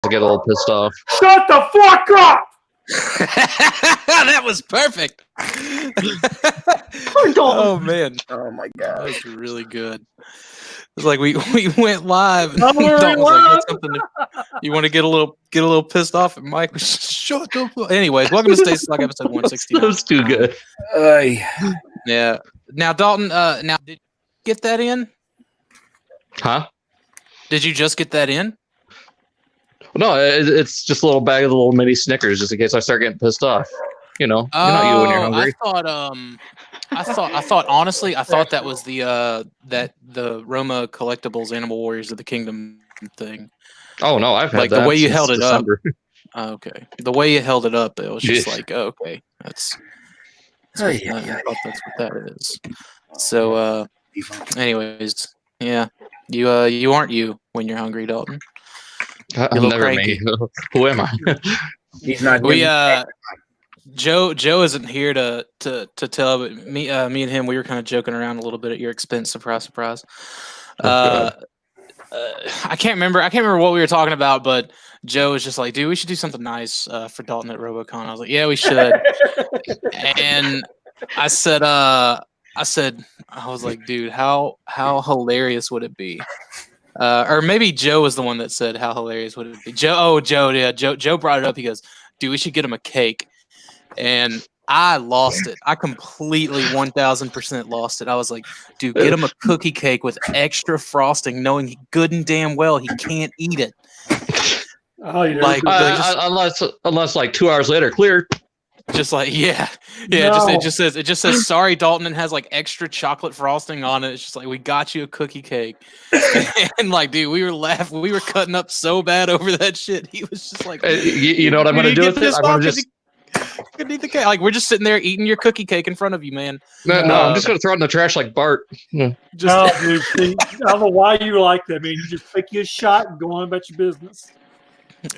to get a little pissed off. Shut the fuck up! That was perfect. Oh man! Oh my god, that was really good. It's like we went live. And we're Dalton was live. like, something you want to get a little pissed off, and Mike was shut up. Anyways, welcome to Stasis Lock episode 169. That was too good. Yeah. Now Dalton, now did you get that in? Huh? Did you just get that in? No, it's just a little bag of the little mini Snickers, just in case I start getting pissed off. You know, you're not you when you're hungry. I thought honestly, I thought that was the Roma Collectibles Animal Warriors of the Kingdom thing. Oh no, I've had like that the way you since held it December. up. Okay, the way you held it up, it was just like, oh, okay, that's what, I thought that's what that is. So, anyways, yeah, you aren't you when you're hungry, Dalton. I'm never me. Who am I? He's not. Joe isn't here to tell, but me and him, we were kind of joking around a little bit at your expense. Surprise, surprise. I can't remember what we were talking about, but Joe was just like, dude, we should do something nice for Dalton at Robocon. I was like, yeah, we should. And I was like, dude, how hilarious would it be? Or maybe Joe was the one that said, how hilarious would it be? Joe brought it up. He goes, dude, we should get him a cake. And I lost it. I completely 1000% lost it. I was like, dude, get him a cookie cake with extra frosting, knowing good and damn well he can't eat it. Oh, you know, like unless like 2 hours later, clear. Just like no. It just says sorry, Dalton, and has like extra chocolate frosting on it. It's just like, we got you a cookie cake. And like, dude, we were laughing, we were cutting up so bad over that shit. He was just like, you know what I'm gonna do with it? I'm gonna just couldn't eat the cake. Like, we're just sitting there eating your cookie cake in front of you, man. No, I'm just gonna throw it in the trash like Bart. Dude, see, I don't know why you like that, man. You just pick your shot and go on about your business.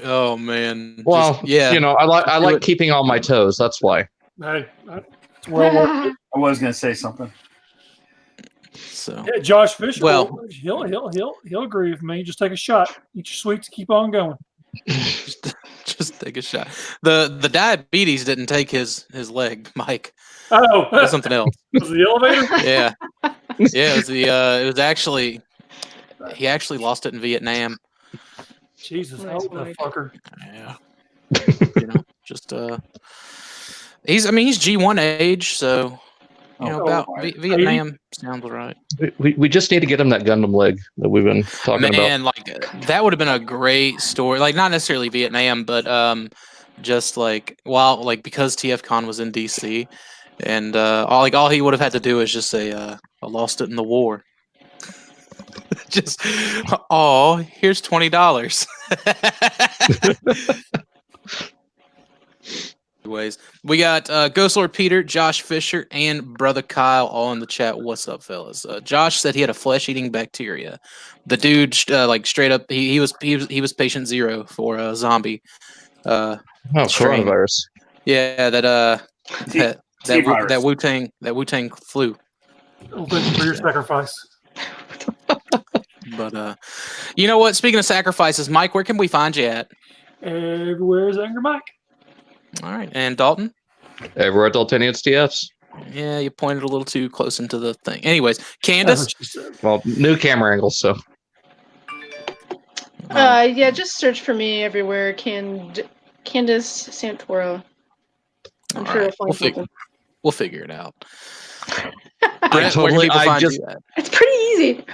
Oh man. Well, yeah. You know, I like keeping on my toes. That's why. Hey, it's well. I was gonna say something. So yeah, Josh Fisher. Well, he'll agree with me. Just take a shot. Eat your sweets. Keep on going. just take a shot. The diabetes didn't take his leg, Mike. Oh, it was something else. Was it the elevator? Yeah. It was actually, he actually lost it in Vietnam. Jesus, that fucker. Yeah. You know, just he's G1 age, so Vietnam sounds right. We just need to get him that Gundam leg that we've been talking about. Man, like that would have been a great story. Like, not necessarily Vietnam, but just like, well, like, because TFCon was in DC, and all he would have had to do is just say, I lost it in the war. Just, oh, here's $20. Anyways, we got GhostLordPeter, Josh Fisher, and Brother Kyle all in the chat. What's up, fellas? Josh said he had a flesh-eating bacteria. The dude, like, straight up, he was patient zero for a zombie. Coronavirus. Yeah, that Wu-Tang flu. Oh, thank you for your sacrifice. But you know what? Speaking of sacrifices, Mike, where can we find you at? Everywhere is Angry Mike. All right, and Dalton? Everywhere at Daltonians TFs. Yeah, you pointed a little too close into the thing. Anyways, Candace? Well, new camera angles, so. Yeah, just search for me everywhere. Candace Santoro. I'm sure we'll find something. We'll figure it out. Brett, where can people find you at? It's pretty easy.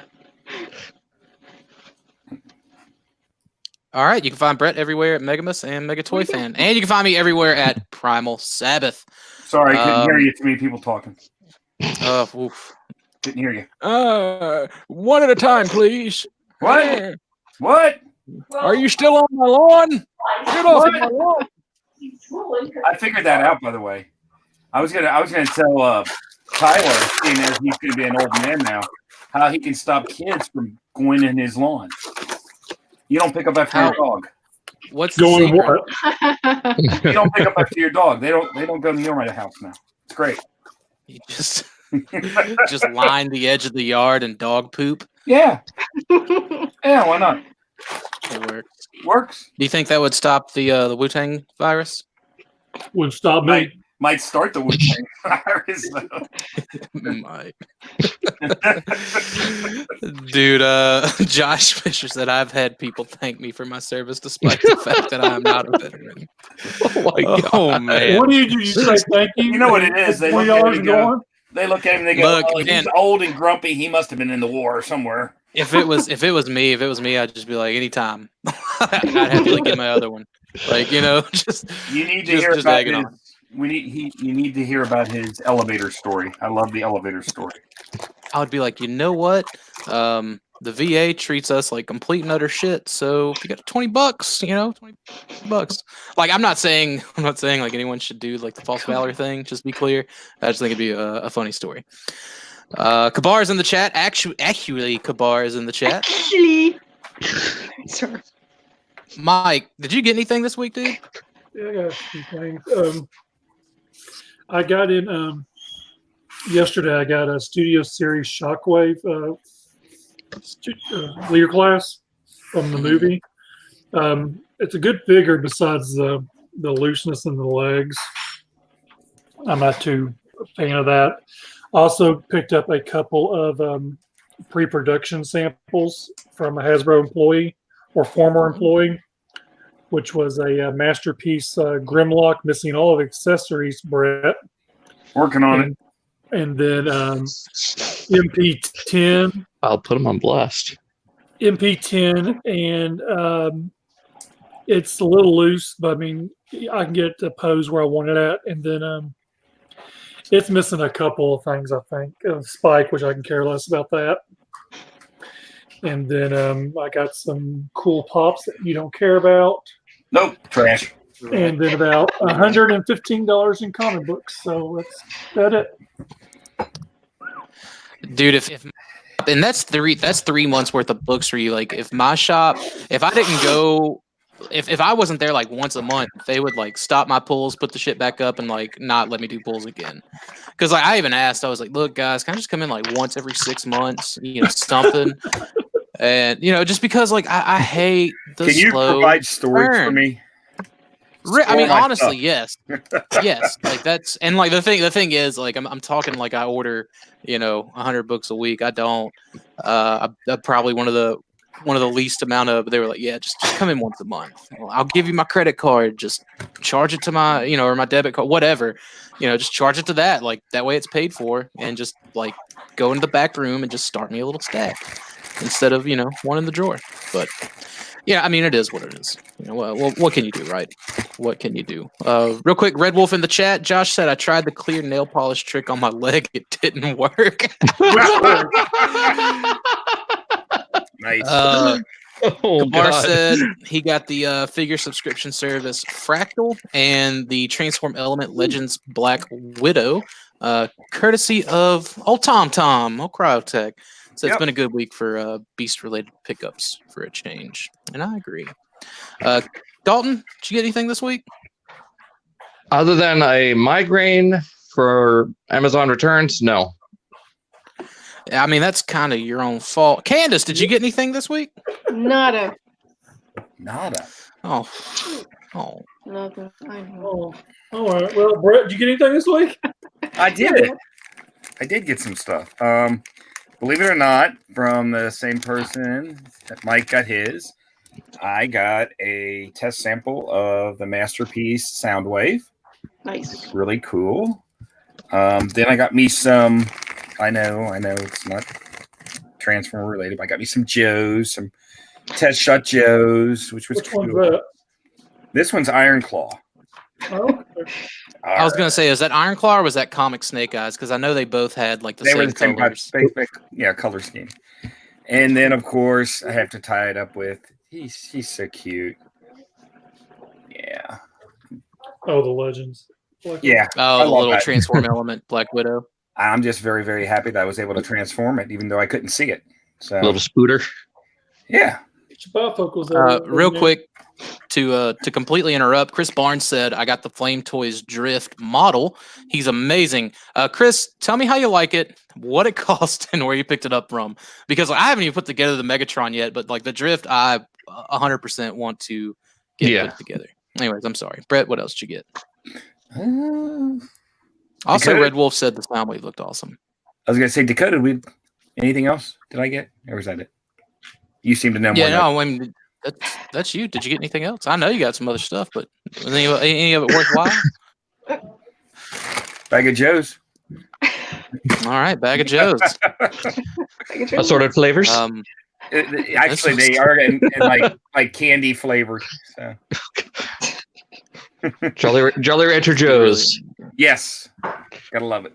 All right, you can find Brett everywhere at Megamus and Megatoyfan. And you can find me everywhere at Primal Sabbath. Sorry, couldn't hear you. Too many people talking. Oof. Didn't hear you. One at a time, please. What? What? Are you still on my lawn? Get off my lawn. I figured that out, by the way. I was gonna tell Tyler, seeing as he's gonna be an old man now, how he can stop kids from going in his lawn. You don't pick up after your dog. What's going on? You don't pick up after your dog. They don't go near my house now. It's great. You just line the edge of the yard and dog poop. Yeah. Yeah, why not? It works. Works. Do you think that would stop the Wu-Tang virus? Wouldn't stop me. Might start the Wu-Tang virus, though. Might. Dude, Josh Fisher said, I've had people thank me for my service despite the fact that I am not a veteran. Oh my God. Oh, man. What do? You say thank you? You know what it is? They look at him and go, going? they go, Look, oh, he's and- old and grumpy. He must have been in the war somewhere. If it was me, I'd just be like, anytime. I'd have to get my other one. Like, just You need to Just- hear just about egging his. on. You need to hear about his elevator story. I love the elevator story. I would be like, you know what? The VA treats us like complete and utter shit. So if you got $20, $20. Like, I'm not saying like anyone should do like the false valor thing. Just be clear. I just think it'd be a funny story. Kabar is in the chat. Actually, Kabar is in the chat. Actually. Sorry. Mike, did you get anything this week, dude? Yeah, I got a few things. I got in yesterday. I got a Studio Series Shockwave leader class from the movie. It's a good figure besides the looseness in the legs. I'm not too a fan of that. Also picked up a couple of pre-production samples from a Hasbro employee or former employee, which was a masterpiece Grimlock missing all of the accessories, Brett. Working on it. And then MP10. I'll put them on blast. MP10, and it's a little loose, but I mean, I can get the pose where I want it at. And then it's missing a couple of things, I think. Spike, which I can care less about that. And then I got some cool pops that you don't care about. Nope, trash. And then about $115 in comic books. So that's it. Dude, and that's 3 months worth of books for you. Like, if my shop, if I didn't go, if I wasn't there like once a month, they would like stop my pulls, put the shit back up, and like not let me do pulls again. Because like I even asked, I was like, look, guys, can I just come in like once every 6 months, something? And just because like I hate the Can you slow provide storage for burn. me? I mean, Store my honestly, stuff. yes. Like that's, and like the thing is, like I'm talking like I order, 100 books a week. I don't. I'm probably one of the least amount of. They were like, yeah, just come in once a month. Well, I'll give you my credit card. Just charge it to my, or my debit card, whatever. Just charge it to that. Like that way, it's paid for, and just like go into the back room and just start me a little stack instead of one in the drawer. But yeah, I mean, it is what it is. What can you do, right? What can you do? Real quick, Red Wolf in the chat. Josh said, I tried the clear nail polish trick on my leg. It didn't work. Nice. Kabar said he got the figure subscription service Fractal and the Transform Element Legends Black Widow, courtesy of TomTom, Cryotek. So it's been a good week for beast-related pickups for a change, and I agree. Dalton, did you get anything this week? Other than a migraine for Amazon returns, no. I mean, that's kind of your own fault. Candace, did you get anything this week? Nada. Oh. Nothing. I know. Oh, all right. Well, Brett, did you get anything this week? I did. I did get some stuff. Believe it or not, from the same person that Mike got his, I got a test sample of the Masterpiece Soundwave. Nice. Really cool. Then I got me some. I know it's not Transformer related, but I got me some Joes, some test shot Joes, which was cool. One's that? This one's Iron Claw. Oh, okay. I was going to say, is that Iron Claw or was that Comic Snake Eyes? Because I know they both had like They were the same colors. color scheme. And then, of course, I have to tie it up with he's so cute. Yeah. Oh, the Legends. Yeah. Oh, I the love little that. Transform Element Black Widow. I'm just very, very happy that I was able to transform it, even though I couldn't see it. So Little scooter. yeah. Real quick, to completely interrupt, Chris Barnes said, I got the Flame Toys Drift model. He's amazing. Chris, tell me how you like it, what it cost, and where you picked it up from. Because I haven't even put together the Megatron yet, but like the Drift, I 100% want to get put together. Anyways, I'm sorry, Brett. What else did you get? Also, Dakota. Red Wolf said the sound wave looked awesome. I was gonna say Dakota. Anything else? Did I get, or was that it? You seem to know more. Yeah, no, I mean that's you. Did you get anything else? I know you got some other stuff, but was any of it worthwhile? Bag of Joe's. All right, bag of Joe's. Assorted flavors. Actually, they are in like candy flavor. So. Jolly Rancher Joe's. Yes, gotta love it.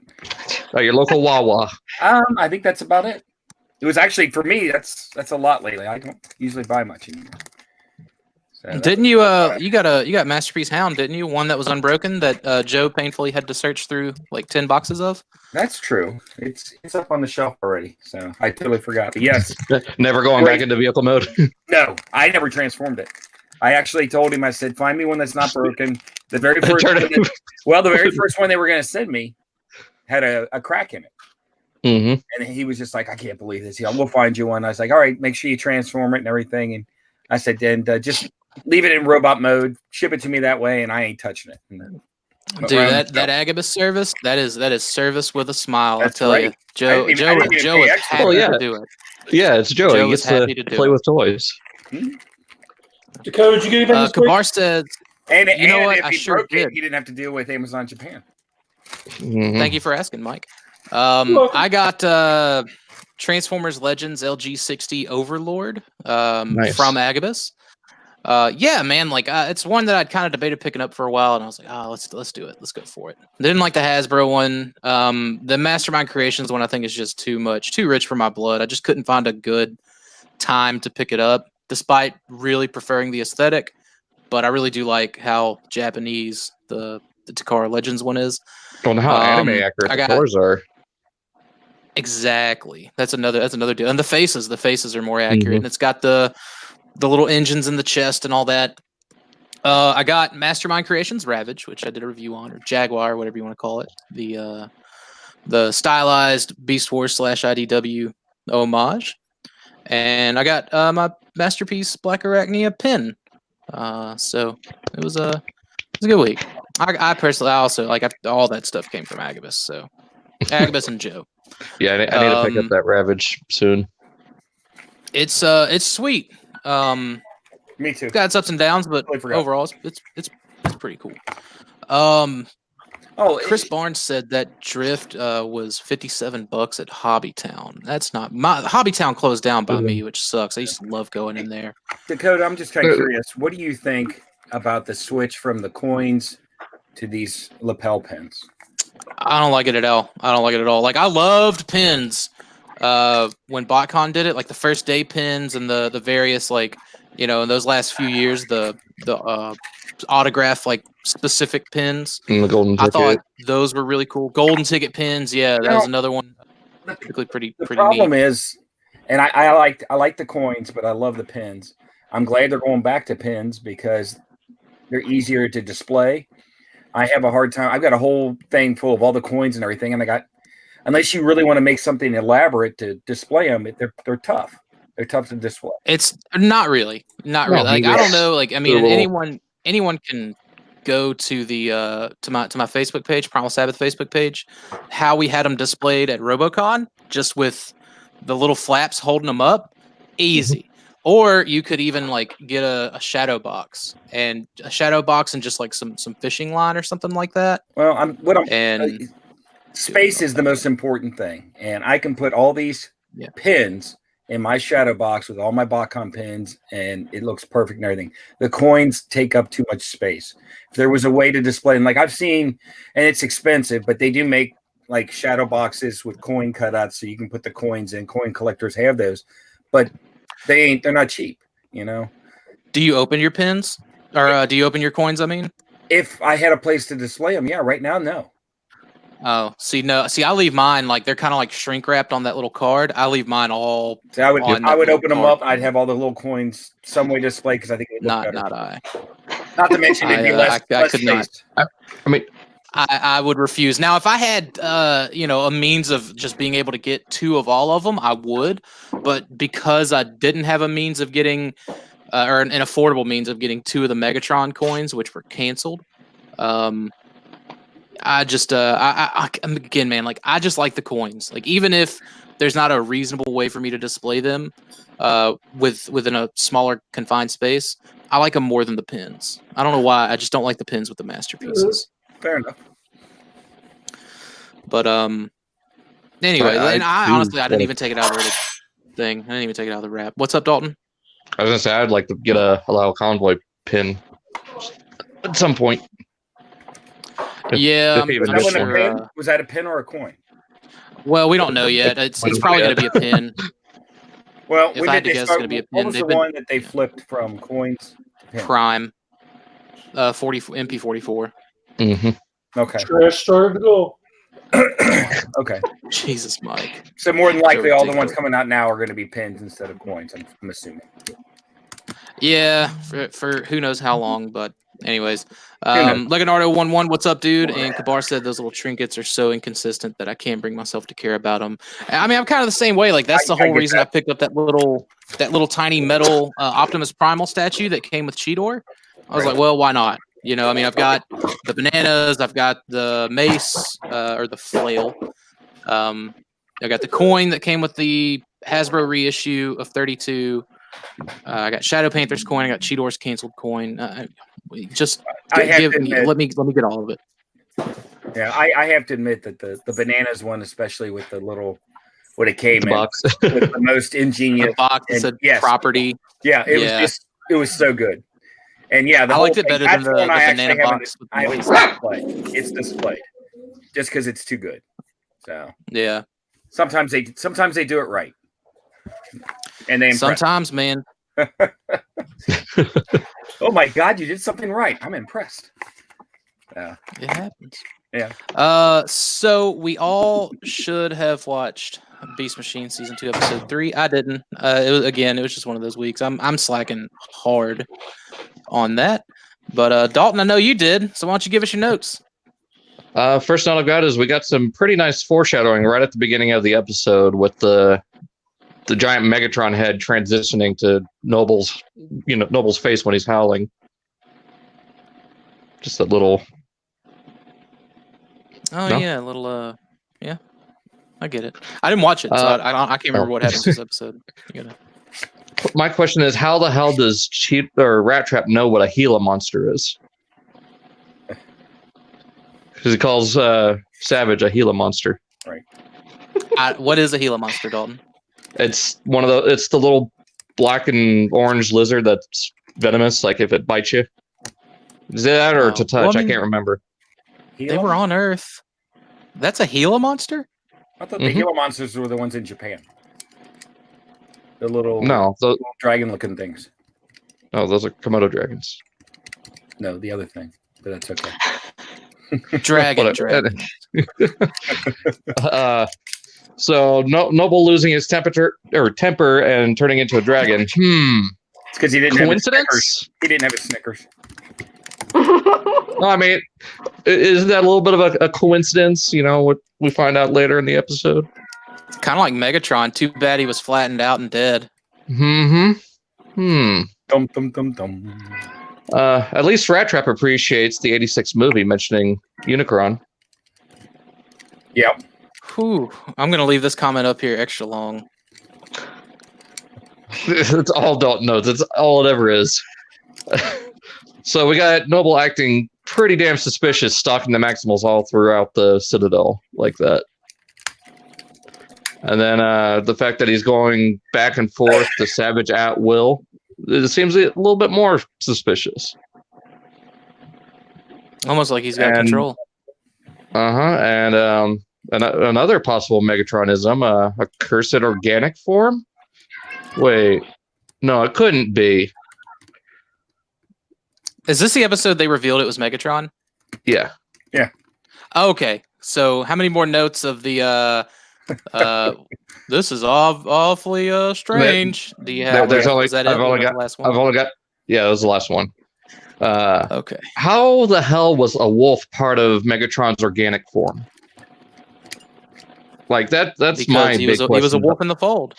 Your local Wawa. I think that's about it. It was actually for me. That's a lot lately. I don't usually buy much anymore. So didn't you? You got Masterpiece Hound, didn't you? One that was unbroken that Joe painfully had to search through like 10 boxes of. That's true. It's up on the shelf already, so I totally forgot. But yes, never going back into vehicle mode. No, I never transformed it. I actually told him. I said, "Find me one that's not broken." The very first the very first one they were going to send me had a crack in it. Mm-hmm. And he was just like, "I can't believe this. Yeah, we'll find you one." I was like, "All right, make sure you transform it and everything." And I said, "Then just leave it in robot mode, ship it to me that way, and I ain't touching it." Dude, that Agabus service, that is service with a smile. That's I tell right. you, Joe is happy to do it. Yeah, it's Joe. He gets to play with toys. Dakota, did you get anything? Kabar said, and you know what? If I he sure broke did. He didn't have to deal with Amazon Japan. Mm-hmm. Thank you for asking, Mike. I got Transformers Legends LG60 Overlord Nice. from Agabus. Yeah, man, like it's one that I'd kind of debated picking up for a while, and I was like, let's do it, let's go for it. Didn't like the Hasbro one. The Mastermind Creations one I think is just too rich for my blood. I just couldn't find a good time to pick it up, despite really preferring the aesthetic. But I really do like how Japanese the Takara Legends one is. Don't know how anime accurate the colors are. Exactly. That's another deal. And the faces are more accurate, and it's got the little engines in the chest and all that. I got Mastermind Creations Ravage, which I did a review on, or Jaguar, whatever you want to call it. The stylized Beast Wars / IDW homage. And I got my Masterpiece Black Arachnia pin. So it was a good week. I personally, also like all that stuff came from Agabus. So Agabus and Joe. Yeah, I need to pick up that Ravage soon. It's sweet. Me too. It's got its ups and downs, but overall, it's pretty cool. Chris Barnes said that Drift was $57 at Hobbytown. That's not Hobbytown closed down by me, which sucks. I used to love going in there. Dakota, I'm just kind of curious. What do you think about the switch from the coins to these lapel pins? I don't like it at all. Like, I loved pins when BotCon did it, like the first day pins and the various, like, you know, in those last few years, the autograph, like, specific pins. And the golden ticket. I thought those were really cool. Golden ticket pins, yeah, that was another one. Pretty the problem neat. is, and I like the coins, but I love the pins. I'm glad they're going back to pins because they're easier to display. I have a hard time. I've got a whole thing full of all the coins and everything, and unless you really want to make something elaborate to display them, they're tough. They're tough to display. It's not really. Like, I don't know. Like, I mean, anyone can go to the to my Facebook page, Primal Sabbath Facebook page, how we had them displayed at Robocon, just with the little flaps holding them up. Easy. Or you could even like get a shadow box and just like some fishing line or something like that. Well, space is the most important thing, and I can put all these pins in my shadow box with all my BotCon pins, and it looks perfect and everything. The coins take up too much space. If there was a way to display them, like I've seen, and it's expensive, but they do make like shadow boxes with coin cutouts so you can put the coins in. Coin collectors have those, but they're not cheap, you know. Do you open your pins, or do you open your coins? I mean, if I had a place to display them, yeah. Right now, no. Oh, see, I leave mine like they're kind of like shrink wrapped on that little card. I leave mine all. See, I would open them up. I'd have all the little coins some way displayed because I think it would look better. Not to mention it'd be less could space. Not. I would refuse. Now, if I had, a means of just being able to get two of all of them, I would. But because I didn't have a means of getting or an affordable means of getting 2 of the Megatron coins, which were canceled. I just, again, man, like I just like the coins. Like even if there's not a reasonable way for me to display them, within a smaller confined space, I like them more than the pins. I don't know why. I just don't like the pins with the masterpieces. Fair enough. But anyway, and I honestly I didn't even take it out of the thing. I didn't even take it out of the wrap. What's up, Dalton? I was gonna say I'd like to get a Allow Convoy pin at some point. Yeah, was that a pin or a coin? Well, we don't know yet. It's probably going to be a pin. Well, if I had to guess, it's going to be a pin. What was the one that they flipped from coins? Prime, 40 MP44. Mm-hmm. Okay. Trash started to go. Okay. Jesus, Mike. So more than likely, all the ones coming out now are going to be pins instead of coins. I'm assuming. Yeah, for who knows how long, but anyways, Leonardo11, what's up, dude? And Kabar said those little trinkets are so inconsistent that I can't bring myself to care about them. I mean, I'm kind of the same way. Like that's the whole reason I picked up that little tiny metal Optimus Primal statue that came with Cheetor. I was like, well, why not? You know, I mean, I've got the bananas, I've got the mace or the flail. I got the coin that came with the Hasbro reissue of 32. I got Shadow Panther's coin. I got Cheetor's canceled coin. Let me get all of it. Yeah, I have to admit that the bananas one, especially with the little what it came in box. with the most ingenious the box that said property. Yeah, it was so good. And yeah, I liked it better than the banana box. It's displayed just because it's too good. So yeah, sometimes they do it right. And they sometimes, man. Oh my God, you did something right. I'm impressed. It happens. Yeah. So we all should have watched Beast Machine season 2, episode 3. I didn't. It was just one of those weeks. I'm slacking hard on that. But Dalton, I know you did. So why don't you give us your notes? First note I've got is we got some pretty nice foreshadowing right at the beginning of the episode with the giant Megatron head transitioning to Noble's face when he's howling. Just a little. Oh no? Yeah, a little. Yeah, I get it. I didn't watch it, so I can't remember what happens this episode. My question is, how the hell does Rat Trap know what a Gila monster is? Because he calls Savage a Gila monster. Right. What is a Gila monster, Dalton? It's it's the little black and orange lizard that's venomous, like if it bites you. Is that or to touch? I can't remember. They were on Earth. That's a Gila monster? I thought the Gila monsters were the ones in Japan. The little dragon-looking things. No, those are Komodo dragons. No, the other thing. But that's okay. Dragon. So Noble losing his temper and turning into a dragon. It's because he didn't coincidence. He didn't have his Snickers. No, I mean, isn't that a little bit of a coincidence? You know what we find out later in the episode. Kind of like Megatron. Too bad he was flattened out and dead. Dum dum dum dum. At least Rat Trap appreciates the '86 movie mentioning Unicron. Yep. Whew. I'm going to leave this comment up here extra long. It's all Dalton notes. It's all it ever is. So we got Noble acting pretty damn suspicious, stalking the Maximals all throughout the Citadel like that. And then the fact that he's going back and forth to Savage at will, it seems a little bit more suspicious. Almost like he's got control. And another possible Megatronism, a cursed organic form? Wait. No, it couldn't be. Is this the episode they revealed it was Megatron? Yeah. Yeah. Okay. So how many more notes of the this is awfully strange. Do you have I've only got that was the last one. Okay. How the hell was a wolf part of Megatron's organic form? Like that's because my big question. He was a wolf in the fold.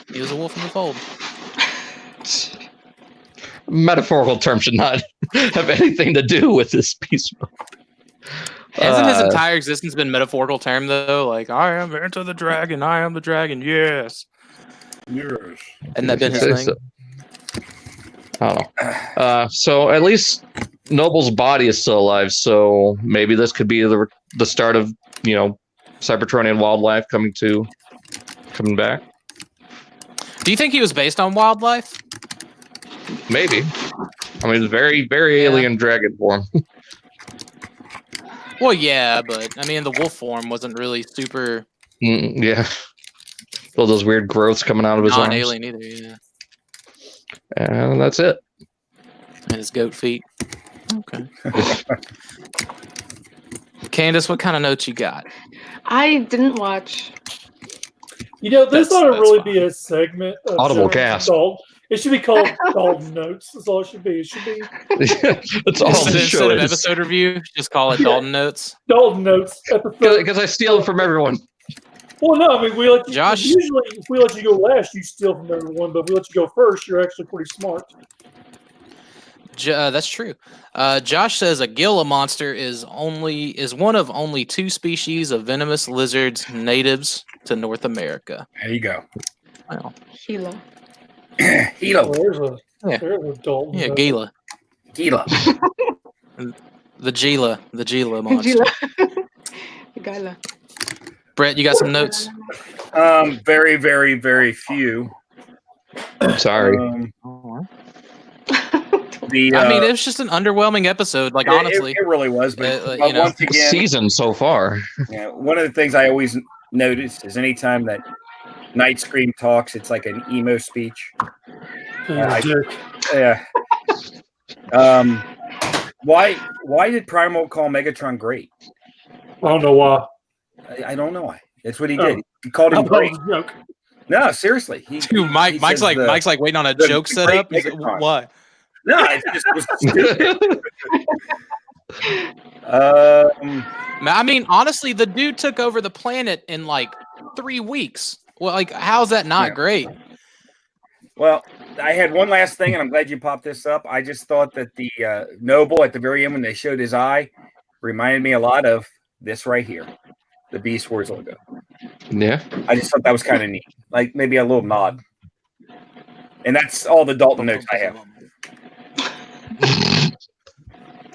metaphorical term should not have anything to do with this beast mode. Hasn't his entire existence been metaphorical term though? Like, I am Enter the Dragon, I am the dragon, yes. Yes. Hasn't that been his thing? So. I don't know. So at least Noble's body is still alive, so maybe this could be the start of, Cybertronian wildlife coming back. Do you think he was based on wildlife? Maybe. I mean, it's very, very alien dragon form. Well, yeah, but I mean, the wolf form wasn't really super. Yeah. All those weird growths coming out of his arms. Non-alien either, yeah. And that's it. And his goat feet. Okay. Candace, what kind of notes you got? I didn't watch. This ought to really be a segment of Audible cast. It should be called Dalton Notes. That's all it should be. It should be that's all the show Instead of is. episode review, just call it Dalton Notes. Dalton Notes episode. Because I steal it from everyone. Well, no, I mean we let you. Josh? Usually, if we let you go last, you steal from everyone. But if we let you go first, you're actually pretty smart. That's true. Josh says a Gila monster is one of only 2 species of venomous lizards natives to North America. There you go. Wow. Gila. Gila. Well, Yeah. there's a Dalton. Yeah, Note. Gila. Gila. The Gila monster. The Gila. Brett, you got some notes? Very, very, very few. Sorry. I mean, it was just an underwhelming episode. Like, honestly, it really was. But once again, Season so far. Yeah, one of the things I always notice is anytime that Night Scream talks, it's like an emo speech. Yeah. Why did Primal call Megatron great? I don't know why. I don't know why. That's what he did. He called him I thought great. it was a joke. No, seriously. Dude, Mike's says like waiting on a the joke great setup. He's like, Megatron. why? No, it just was stupid. I mean, honestly, the dude took over the planet in like 3 weeks. Well, like, how's that not great? Well, I had one last thing, and I'm glad you popped this up. I just thought that the Noble at the very end when they showed his eye reminded me a lot of this right here, the Beast Wars logo. Yeah. I just thought that was kind of neat, like maybe a little nod. And that's all the Dalton notes I have.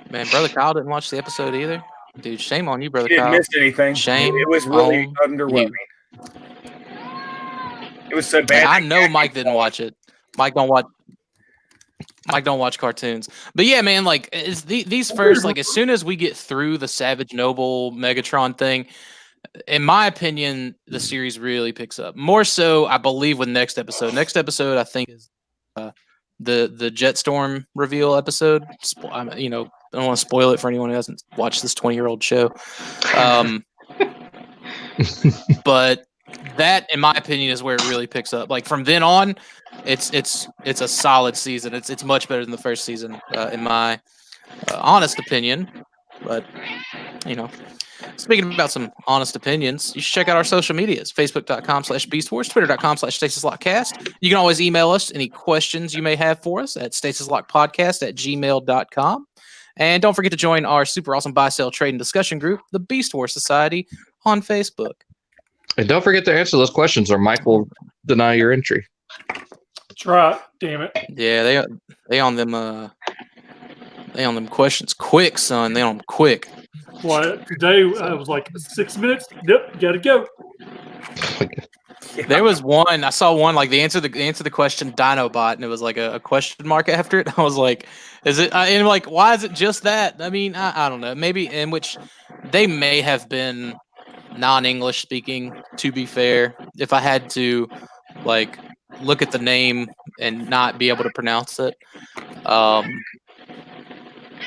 Man, Brother Kyle didn't watch the episode either. Dude, shame on you, Brother You didn't Kyle. miss anything. Shame It was really on underwhelming. you. It was so bad. I know Mike didn't watch it. Mike don't watch cartoons. But yeah, man, like these first, like as soon as we get through the Savage Noble Megatron thing, in my opinion, the series really picks up. More so, I believe, with next episode. Next episode, I think, is the Jetstorm reveal episode. I don't want to spoil it for anyone who hasn't watched this 20-year-old show. But that, in my opinion, is where it really picks up. Like from then on, it's a solid season. It's much better than the first season, in my honest opinion. But speaking about some honest opinions, you should check out our social medias: Facebook.com/BeastWars, Twitter.com/StasisLockCast. You can always email us any questions you may have for us at StasisLockPodcast@gmail.com. And don't forget to join our super awesome buy, sell, trade, and discussion group, the Beast Wars Society, on Facebook. And don't forget to answer those questions or Mike will deny your entry. That's right. Damn it. Yeah, they on them questions quick, son. They on them quick. Well, today I was like 6 minutes. Yep, gotta go. There was one I saw one like they answered the question Dinobot, and it was like a question mark after it. I was like, is it? And like, why is it just that? I mean, I don't know. Maybe in which they may have been non-English speaking. To be fair, if I had to like look at the name and not be able to pronounce it, but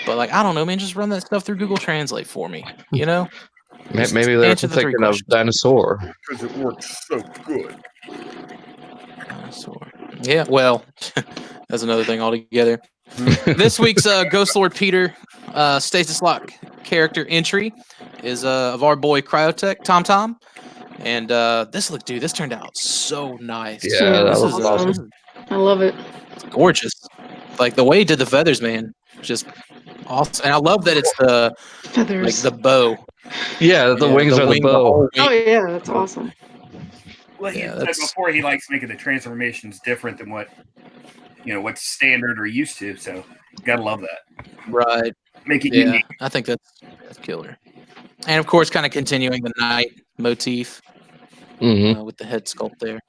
like I don't know, man, just run that stuff through Google Translate for me. Maybe they're thinking of dinosaur. Because it works so good. Dinosaur. Yeah, well, that's another thing altogether. This week's GhostLordPeter Stasis Lock character entry is of our boy Cryotek, TomTom. And this turned out so nice. Yeah, that was awesome. I love it. It's gorgeous. Like the way he did the feathers, man, just awesome. And I love that it's the Feathers. like the bow. Yeah, the wings are the wing, bow. whole Oh wing. yeah, that's awesome. Well, he Yeah, said that's- before he likes making the transformations different than what's standard or used to. So you gotta love that. Right. Make it Yeah, unique. I think that's killer. And of course, kind of continuing the night motif Hmm. with the head sculpt there.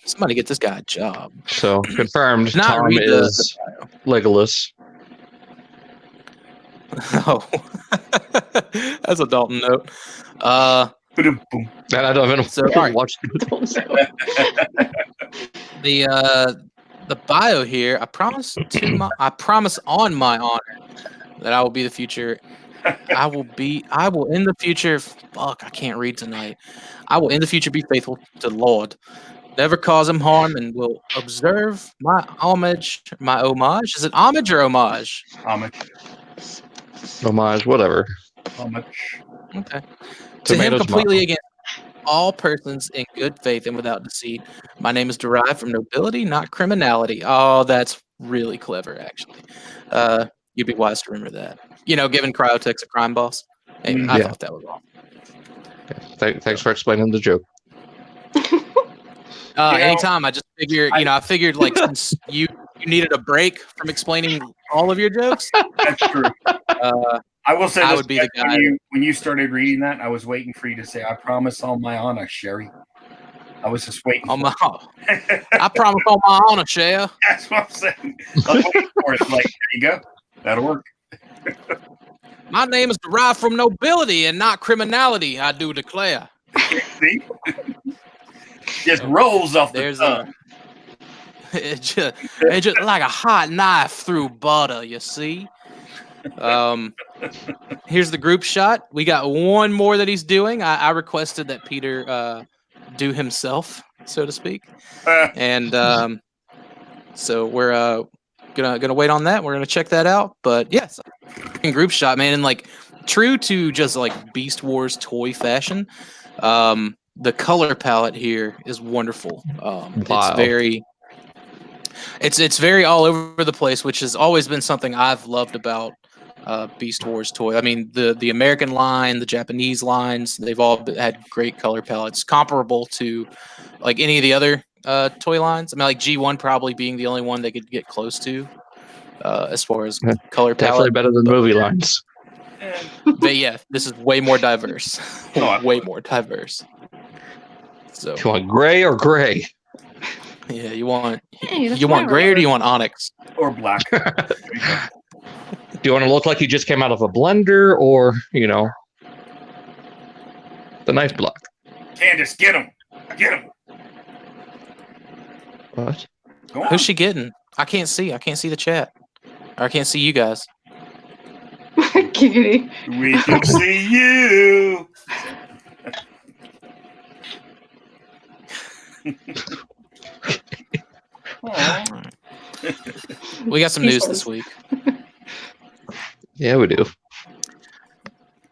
Somebody get this guy a job. So confirmed, Not Tom read the is Legolas. Oh, that's a Dalton note. Boom. And I don't even So, all right. watch. The bio here. I promise on my honor that I will be the future. I will in the future. Fuck, I can't read tonight. I will in the future be faithful to the Lord, never cause him harm, and will observe my homage. My homage. Is it homage or homage? Homage, whatever. Homage. Okay. To him Tomatoes, completely mom. against all persons in good faith and without deceit. My name is derived from nobility, not criminality. Oh, that's really clever, actually. You'd be wise to remember that. Given Cryotek's a crime boss. Anyway, I Yeah. thought that was wrong. Thanks for explaining the joke. Anytime, I just figured, I figured like since you needed a break from explaining all of your jokes, That's true. I will say I this, would be the guy. When you started reading that, I was waiting for you to say, "I promise on my honor, Sherry." I was just waiting. I promise on my honor, Cher. That's what I'm saying. I was waiting for it. Like, there you go. That'll work. My name is derived from nobility and not criminality, I do declare. See? Just rolls off the There's tongue. It's just like a hot knife through butter, you see. Here's the group shot. We got one more that he's doing. I requested that Peter do himself, so to speak, and so we're gonna wait on that. We're gonna check that out. But yes, in group shot, man, and like true to just like Beast Wars toy fashion. The color palette here is wonderful. Wow. It's very all over the place, which has always been something I've loved about Beast Wars toy. I mean, the American line, the Japanese lines, they've all had great color palettes, comparable to like any of the other toy lines. I mean, like G1 probably being the only one they could get close to as far as color Definitely palette. better than movie lines. But yeah, this is way more diverse. Way more diverse. So You want gray or gray? yeah, you want Hey, that's you want my gray or rubber. do you want onyx? Or black. Do you want to look like you just came out of a blender or, the nice block? Candace, get him. Get him. What? Go on. Who's she getting? I can't see the chat. Or I can't see you guys. Kitty. We can see you. Aw. We got some news this week. Yeah, we do.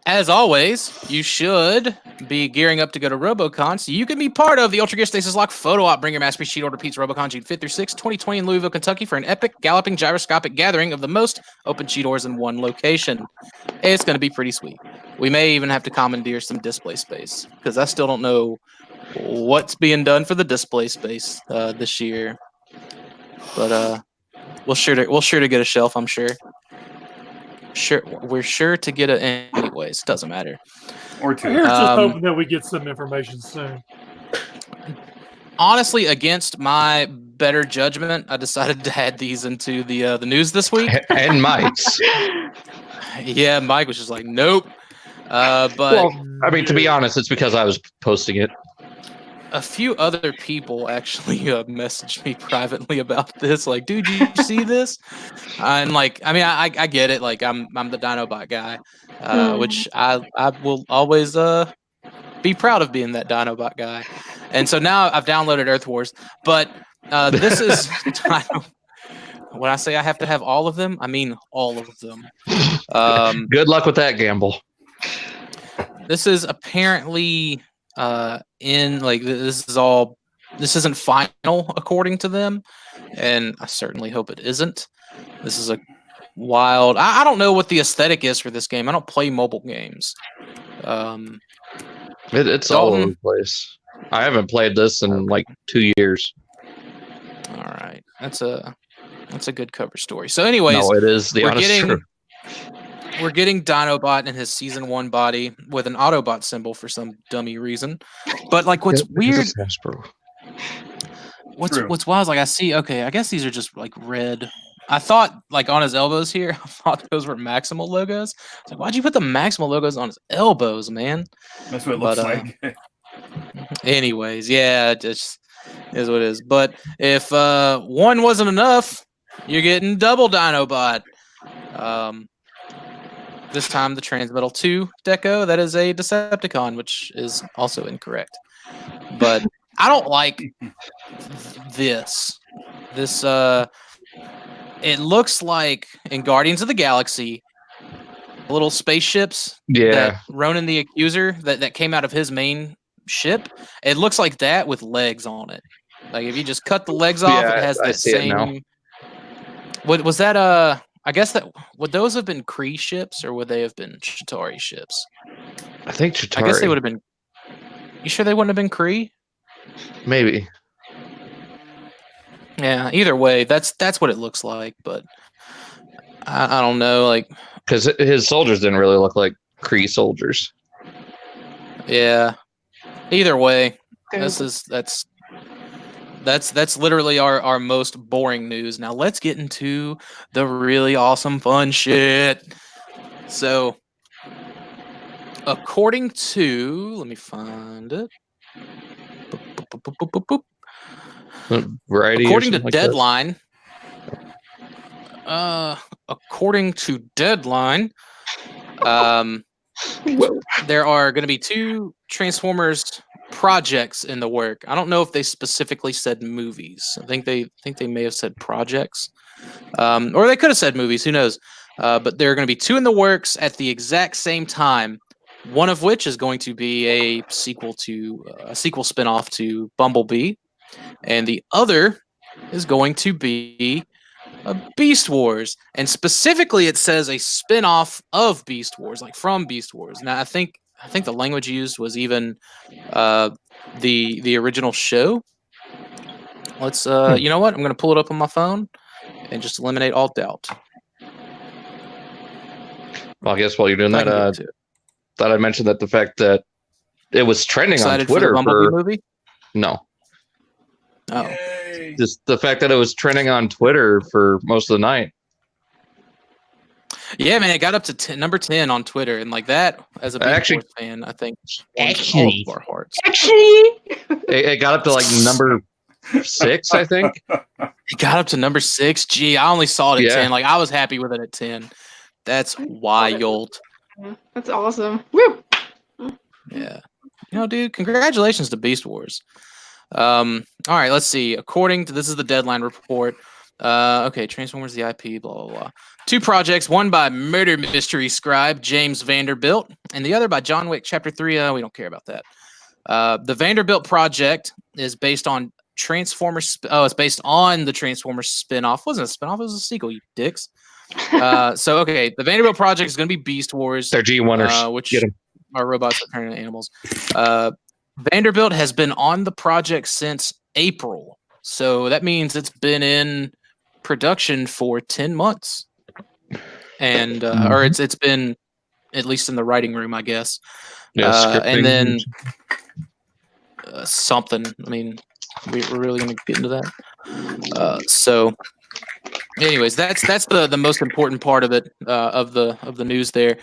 As always, you should be gearing up to go to Robocon so you can be part of the Ultra Gear Stasis Lock photo op. Bring your Masterpiece Sheet Order Pete's Robocon June 5th through 6th, 2020 in Louisville, Kentucky for an epic galloping gyroscopic gathering of the most open cheat ores in one location. It's going to be pretty sweet. We may even have to commandeer some display space because I still don't know what's being done for the display space this year. But we'll sure to get a shelf, I'm sure. We're sure to get it anyways. Doesn't matter. Or two. Here's just hoping that we get some information soon. Honestly, against my better judgment, I decided to add these into the news this week. And Mike's. Yeah, Mike was just like, nope. But Well, I mean, to be honest, it's because I was posting it. a few other people actually messaged me privately about this. Like, dude, you see this? And like, I mean, I get it. Like, I'm the Dinobot guy, which I will always be proud of being that Dinobot guy. And so now I've downloaded Earth Wars, but this is when I say I have to have all of them, I mean all of them. Good luck with that gamble. This is apparently in like this is all this isn't final according to them, and I certainly hope it isn't. This is a wild. I don't know what the aesthetic is for this game. I don't play mobile games. It's all over the place. I haven't played this in like 2 years. All right, that's a good cover story. So, anyways, no, it is the honest truth. We're getting Dinobot in his season 1 body with an Autobot symbol for some dummy reason. But like, what's weird? What's wild is like I guess these are just like red. I thought like on his elbows here, I thought those were Maximal logos. I was like, why'd you put the Maximal logos on his elbows, man? That's what it looks like. Anyways, yeah, it just is what it is. But if one wasn't enough, you're getting double Dinobot. This time the Transmetal 2 deco, that is a Decepticon, which is also incorrect. But I don't like this. This it looks like in Guardians of the Galaxy, little spaceships that Ronan the Accuser that came out of his main ship. It looks like that with legs on it. Like if you just cut the legs off, it has that same. What was that? I guess that would those have been Kree ships or would they have been Chitauri ships? I think Chitauri. I guess they would have been. You sure they wouldn't have been Kree? Maybe. Yeah. Either way, that's what it looks like. But I don't know, like because his soldiers didn't really look like Kree soldiers. Yeah. Either way, that's literally our most boring news. Now let's get into the really awesome fun shit. So according to, let me find it. Variety according to like Deadline. According to Deadline, there are going to be 2 Transformers projects in the work. I don't know if they specifically said movies. I think they may have said projects, or they could have said movies. Who knows? But there are going to be 2 in the works at the exact same time. One of which is going to be a sequel spinoff to Bumblebee, and the other is going to be a Beast Wars, and specifically it says a spin-off of Beast Wars, like from Beast Wars. Now I think the language used was even the original show. Let's you know what? I'm gonna pull it up on my phone and just eliminate all doubt. Well, I guess while you're doing that, thought I'd mention that the fact that it was trending on Twitter for the Bumblebee movie. No. Oh. Yay. Just the fact that it was trending on Twitter for most of the night. Yeah, man, it got up to number 10 on Twitter, and like that, as a Beast Wars fan, I think actually, all of our hearts. It got up to like number 6, I think. It got up to number 6. Gee, I only saw it at 10. Like I was happy with it at 10. That's wild. That's awesome. Woo! Yeah. You know, dude, congratulations to Beast Wars. All right, let's see. According to this is the Deadline report. Okay, Transformers the IP, blah blah blah. 2 projects, one by murder mystery scribe James Vanderbilt, and the other by John Wick Chapter 3. We don't care about that. The Vanderbilt project is based on Transformers. It's based on the Transformers spinoff. Wasn't a spinoff? It was a sequel. You dicks. So okay, the Vanderbilt project is going to be Beast Wars. They're G1ers. Which are robots that turn into animals. Vanderbilt has been on the project since April, so that means it's been in production for 10 months, and or it's been at least in the writing room, I guess. And then something. I mean, we're really going to get into that. So, anyways, that's the most important part of it, of the news there.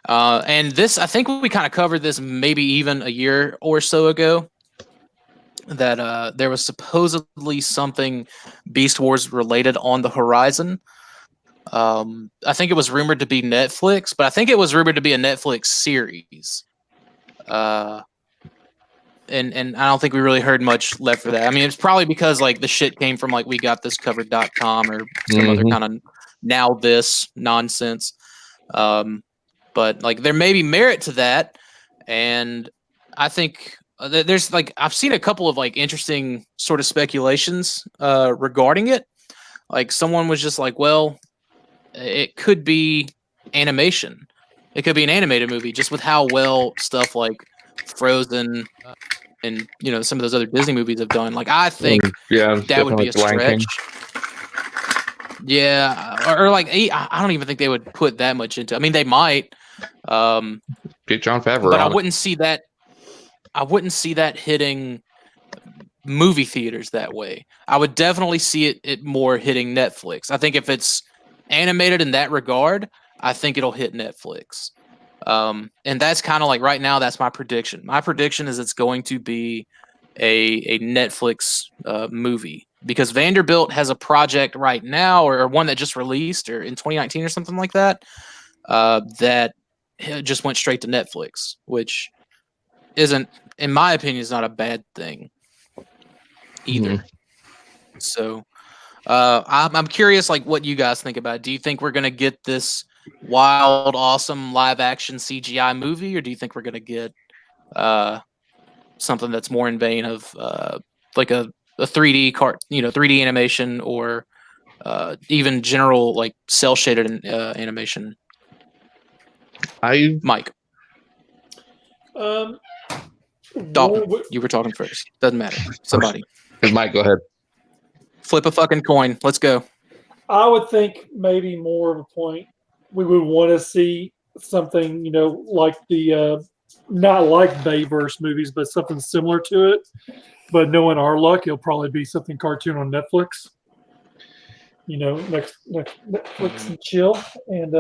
And this, I think we kind of covered this maybe even a year or so ago, that there was supposedly something Beast Wars related on the horizon. I think it was rumored to be Netflix, but I think it was rumored to be a Netflix series. And I don't think we really heard much left for that. I mean, it's probably because like the shit came from like WeGotThisCovered.com or some other kind of now this nonsense. But like there may be merit to that, and I think there's like I've seen a couple of like interesting sort of speculations regarding it. Like someone was just like, well, it could be animation. It could be an animated movie, just with how well stuff like Frozen and some of those other Disney movies have done. Like I think that would be a stretch. Yeah, or like I don't even think they would put that much into. I mean, they might. Get Jon Favreau, but I wouldn't see that. I wouldn't see that hitting movie theaters that way. I would definitely see it more hitting Netflix. I think if it's animated in that regard, I think it'll hit Netflix. And that's kind of like right now, that's my prediction. My prediction is it's going to be a Netflix movie because Vanderbilt has a project right now or one that just released or in 2019 or something like that, that just went straight to Netflix, which isn't, in my opinion, is not a bad thing either. So I'm curious, like, what you guys think about it. Do you think we're going to get this wild, awesome live action CGI movie, or do you think we're going to get something that's more in vein of like a 3D 3D animation or even general like cell shaded animation? Mike. Dalton, you were talking first. Doesn't matter. Somebody. Mike, go ahead. Flip a fucking coin. Let's go. I would think maybe more of a point. We would want to see something, like the not like Bayverse movies, but something similar to it. But knowing our luck, it'll probably be something cartoon on Netflix. Netflix and chill. And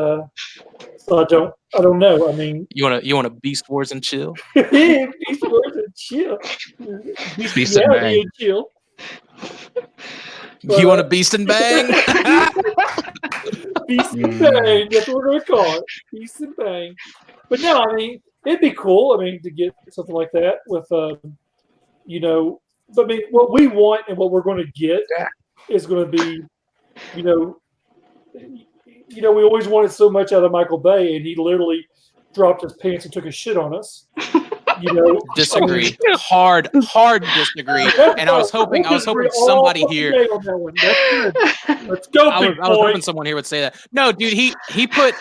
so I don't know. I mean, you want a Beast Wars and chill? Beast Wars and chill. Beast and Bang. And chill. You want a Beast and Bang? Beast and Bang. That's what we're going to call it. Beast and Bang. But no, I mean, it'd be cool. I mean, to get something like that with, but I mean, what we want and what we're going to get is going to be, we always wanted so much out of Michael Bay, and he literally dropped his pants and took a shit on us. Disagree. Hard disagree. And I was hoping somebody here. Let's go. I was hoping someone here would say that. No, dude, he put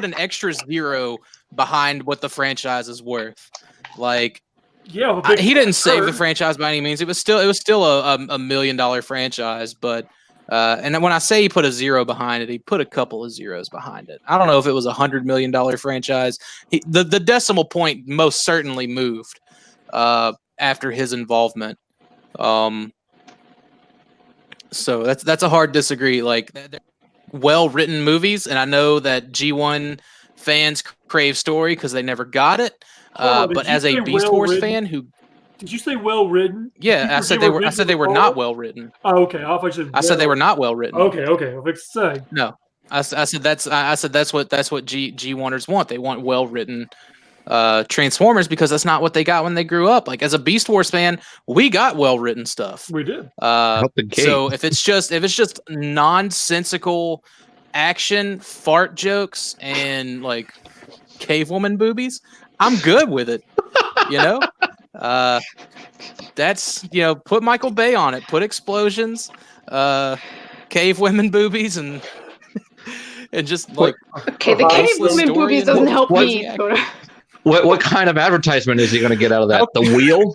an extra zero behind what the franchise is worth. Like, yeah, he didn't save the franchise by any means. It was still a $1 million franchise, but and when I say he put a zero behind it, he put a couple of zeros behind it. I don't know if it was $100 million franchise. The decimal point most certainly moved after his involvement. So that's a hard disagree. Like, well-written movies, and I know that G1 fans crave story because they never got it. But as a Beast Wars fan who... Did you say well written? Yeah, I said they were not well written. Oh, okay. I said they were not well written. Okay. I was say. No, I said that's what G1ers want. They want well written Transformers because that's not what they got when they grew up. Like, as a Beast Wars fan, we got well written stuff. We did. So if it's just nonsensical action, fart jokes, and like cave woman boobies, I'm good with it. That's put Michael Bay on it, put explosions, cave women boobies, and just like the cave women boobies doesn't help me. What kind of advertisement is he going to get out of that? The wheel?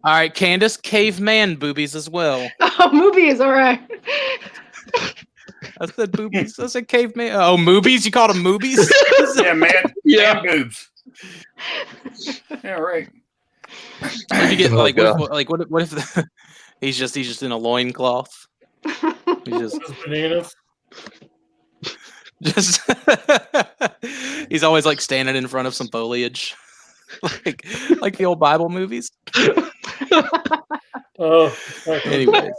All right, Candace, caveman boobies as well. Oh, movies, all right. I said boobies. I said caveman. Oh, movies? You called them movies? Yeah, man. Yeah, boobs. Yeah, right. If you get what if he's just in a loincloth? He's just bananas. He's always like standing in front of some foliage, like the old Bible movies. Oh, anyways.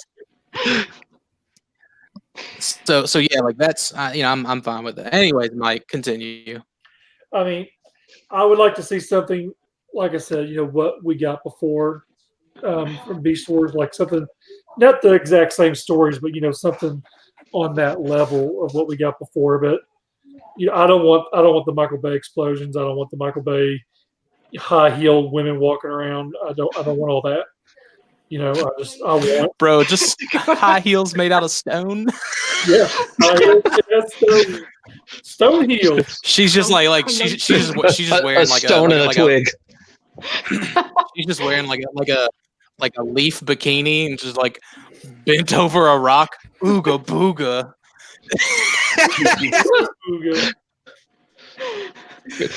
So yeah, like that's I'm fine with that. Anyways, Mike, continue. I mean, I would like to see something, like I said, what we got before from Beast Wars, like something, not the exact same stories, but something on that level of what we got before. But I don't want the Michael Bay explosions. I don't want the Michael Bay high-heeled women walking around. I don't want all that. You know, I want Bro, just high heels made out of stone. yeah, stone heels. She's just like she's just wearing a stone and a twig. She's just wearing like a leaf bikini and just like bent over a rock. Ooga booga.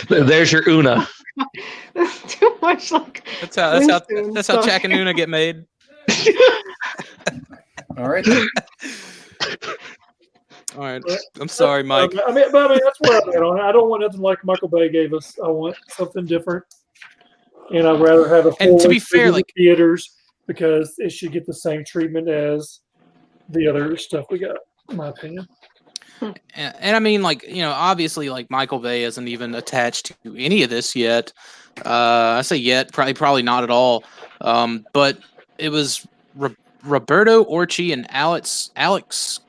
There's your Una. That's too much like. That's how Jack and Una get made. All right. All right. I'm sorry, Mike. I mean, that's where I'm at on it. I don't want nothing like Michael Bay gave us. I want something different, and I'd rather have a full. And to be fair, like theaters, because it should get the same treatment as the other stuff we got, in my opinion. And I mean, like, you know, obviously, like, Michael Bay isn't even attached to any of this yet. I say yet, probably not at all. But it was Roberto Orci and Alex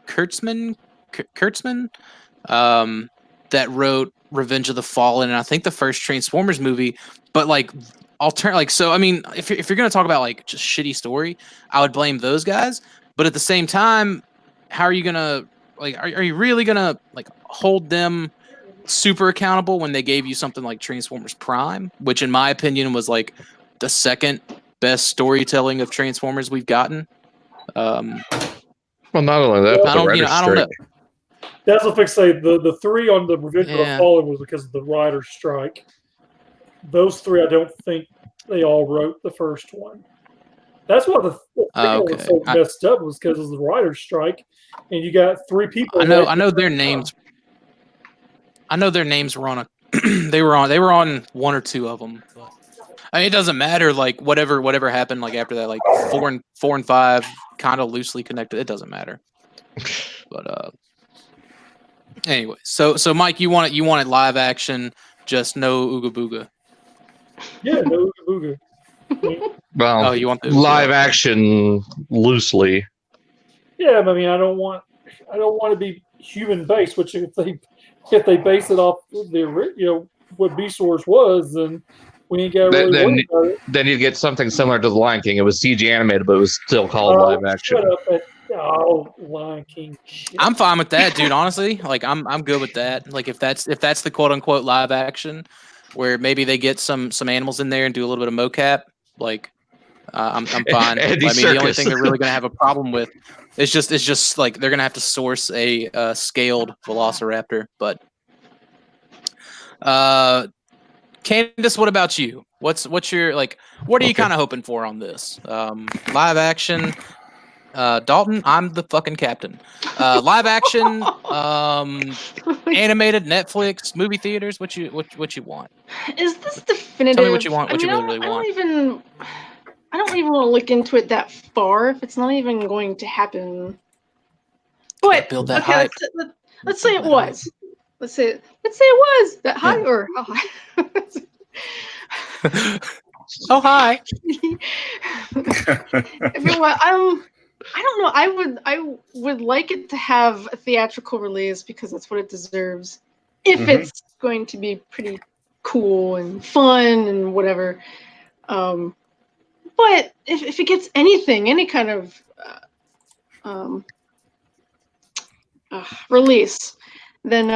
Kurtzman that wrote Revenge of the Fallen, and I think the first Transformers movie. But like, so I mean, if you're gonna talk about like just shitty story, I would blame those guys. But at the same time, how are you gonna like? Are you really gonna like hold them super accountable when they gave you something like Transformers Prime, which in my opinion was like the second best storytelling of Transformers we've gotten? Well, not only that, but I don't know. That's what I say. The three on the Revenge of the Fallen was because of the writer's strike. Those three, I don't think they all wrote the first one. That's why the thing was so messed up was because of the writer's strike, and you got three people. I know their names. I know their names were on a. they were on one or two of them. I mean, it doesn't matter. Like whatever happened, like after that, like 4 and 5, kind of loosely connected. It doesn't matter. But anyway, so Mike, you want it live action, just no ooga booga. Yeah, no ooga booga. Well, you want the live action loosely. Yeah, I mean, I don't want to be human based. Which if they base it off the what Beast Wars was, then we ain't got to really worry about it. Then you'd get something similar to The Lion King. It was CG animated, but it was still called live action. Shut up, Lion King. Shit. I'm fine with that, dude. Honestly, like I'm good with that. Like if that's the quote unquote live action, where maybe they get some animals in there and do a little bit of mocap, like I'm fine. I mean, the only thing they're really gonna have a problem with is just like they're gonna have to source a scaled Velociraptor. But Candace, what about you? What's your like? What are you kind of hoping for on this live action? Dalton, I'm the fucking captain. Live action, animated, Netflix, movie theaters. What you want? Is this definitive? Tell me what you want. What you really want. I don't even want to look into it that far if it's not even going to happen. But build that hype. Let's say it was. Let's say it was that high or how high. Oh hi. I don't know. I would like it to have a theatrical release because that's what it deserves. If it's going to be pretty cool and fun and whatever. But if it gets any kind of release, then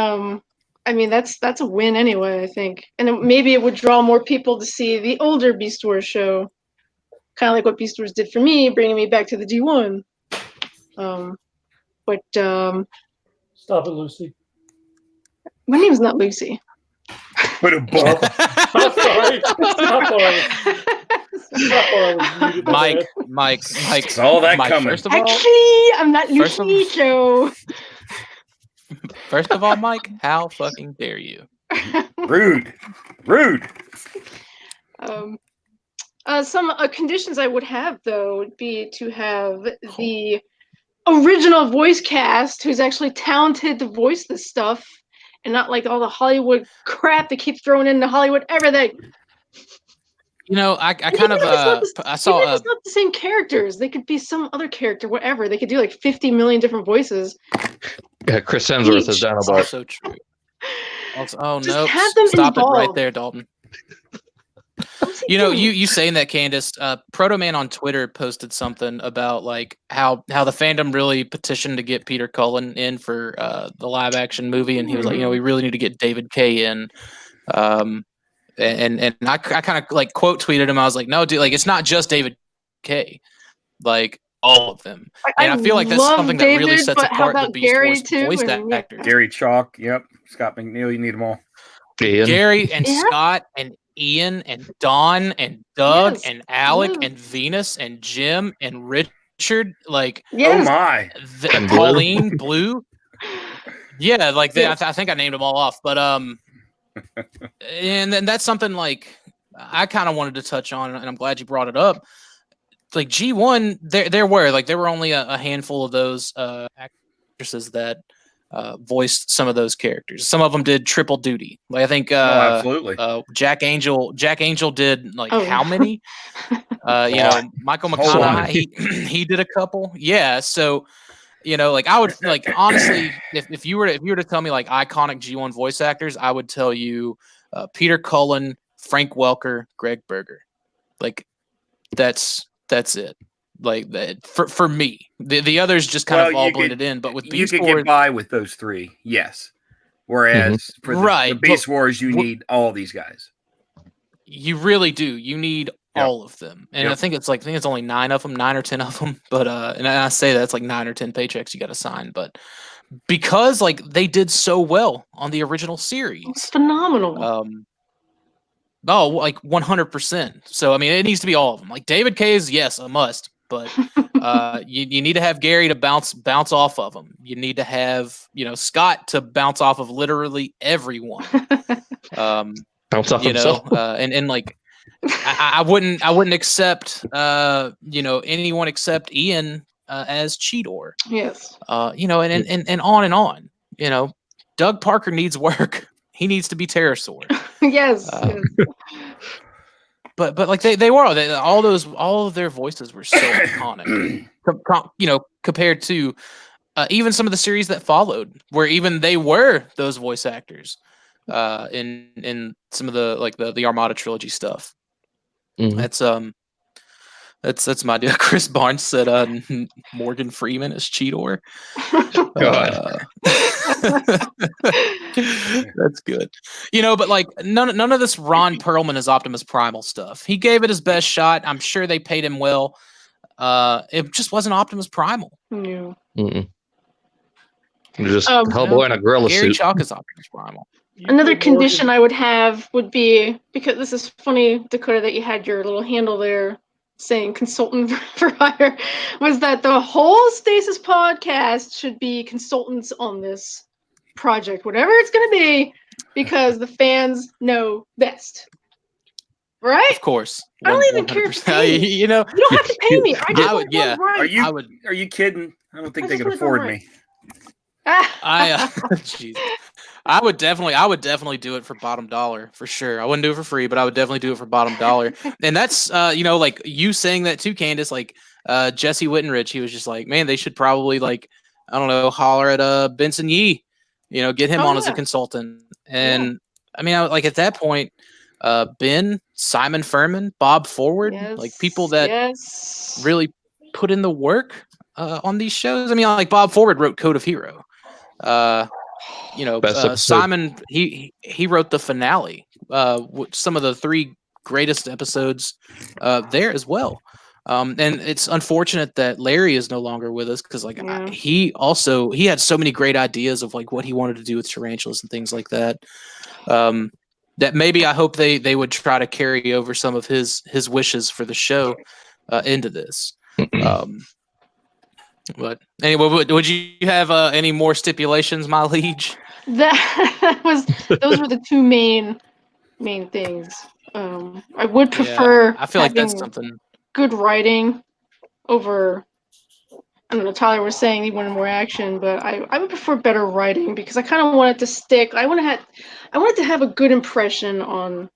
I mean that's a win anyway. I think, and maybe it would draw more people to see the older Beast Wars show. Kind of like what Beast Wars did for me, bringing me back to the G1. Stop it, Lucy. My name's not Lucy. Put a bump. I'm sorry. Mike. All that Mike, coming. First of all, actually, I'm not Lucy. So, first of all, Mike, how fucking dare you? Rude. Some conditions I would have, though, would be to have the original voice cast who's actually talented to voice this stuff and not like all the Hollywood crap they keep throwing into Hollywood everything. You know, I kind of I saw it's not the same characters. They could be some other character, whatever. They could do like 50 million different voices. Yeah, Chris Hemsworth is Dinobot. Also true. Also, Just have them Stop involved. it right there, Dalton. You saying that, Candace, Proto Man on Twitter posted something about like how the fandom really petitioned to get Peter Cullen in for the live action movie, and he was like, we really need to get David Kaye in. And I kind of like quote tweeted him. I was like, no, dude, like it's not just David Kaye, like all of them. And I feel like that's something that really sets apart the Beast Wars voice actors. Gary Chalk, yep. Scott McNeil, you need them all. Ian. Gary and Scott and Ian and Don and Doug and Alec and Venus and Jim and Richard, like oh my, and Pauline Blue. Yeah, like I think I named them all off, but and then that's something like I kind of wanted to touch on, and I'm glad you brought it up. Like G1, there were only a handful of those actresses that voiced some of those characters. Some of them did triple duty. Like I think absolutely. Jack Angel did like how many? Michael McConaughey he did a couple. Yeah, so like I would like honestly, if you were to tell me like iconic G1 voice actors, I would tell you Peter Cullen, Frank Welker, Greg Berger. Like that's it. Like that for me. The others just kind of all blended in. But with Beast Wars, you could get by with those three, yes. Whereas for the Beast Wars, you need all these guys. You really do. You need all of them, and I think it's only 9 of them, 9 or 10 of them. But and I say that's like 9 or 10 paychecks you got to sign. But because like they did so well on the original series, it's phenomenal. Like 100%. So I mean, it needs to be all of them. Like David Kaye is a must, but you need to have Gary to bounce off of them. You need to have Scott to bounce off of literally everyone. Bounce off himself. And like I wouldn't accept anyone except Ian as Cheetor. Yes. And on and on. Doug Parker needs work. He needs to be Pterosaur. Yes. But like they were all of their voices were so iconic. Compared to even some of the series that followed, where even they were those voice actors in some of the like the Armada trilogy stuff. Mm-hmm. That's my deal. Chris Barnes said Morgan Freeman is Cheetor. God. That's good. But like none of this Ron Perlman as Optimus Primal stuff. He gave it his best shot. I'm sure they paid him well. It just wasn't Optimus Primal. No. Just Hellboy in a gorilla suit. Gary Chalk is Optimus Primal. Another condition I would have would be, because this is funny, Dakota, that you had your little handle there saying consultant for hire, was that the whole Stasis podcast should be consultants on this project, whatever it's going to be, because the fans know best. Right? Of course. I don't even care if you pay me. You don't have to pay me. Are you kidding? I don't think they could afford me. Jeez. I would definitely do it for bottom dollar for sure. I wouldn't do it for free, but I would definitely do it for bottom dollar. And that's like you saying that too, Candace. Like Jesse Wittenrich, he was just like, man, they should probably like I don't know, holler at Benson Yee, get him on as a consultant. And I mean, like at that point, Ben, Simon Furman, Bob Forward, like people that really put in the work on these shows. I mean, like Bob Forward wrote Code of Hero. Simon he wrote the finale, some of the 3 greatest episodes there as well. And it's unfortunate that Larry is no longer with us because like he had so many great ideas of like what he wanted to do with tarantulas and things like that. That maybe I hope they would try to carry over some of his wishes for the show into this. But anyway, would you have any more stipulations, my liege? Those were the 2 main things. I would prefer. I feel like that's something. Good writing over. I don't know. Tyler was saying he wanted more action, but I would prefer better writing because I kind of wanted to stick. I wanted to have a good impression on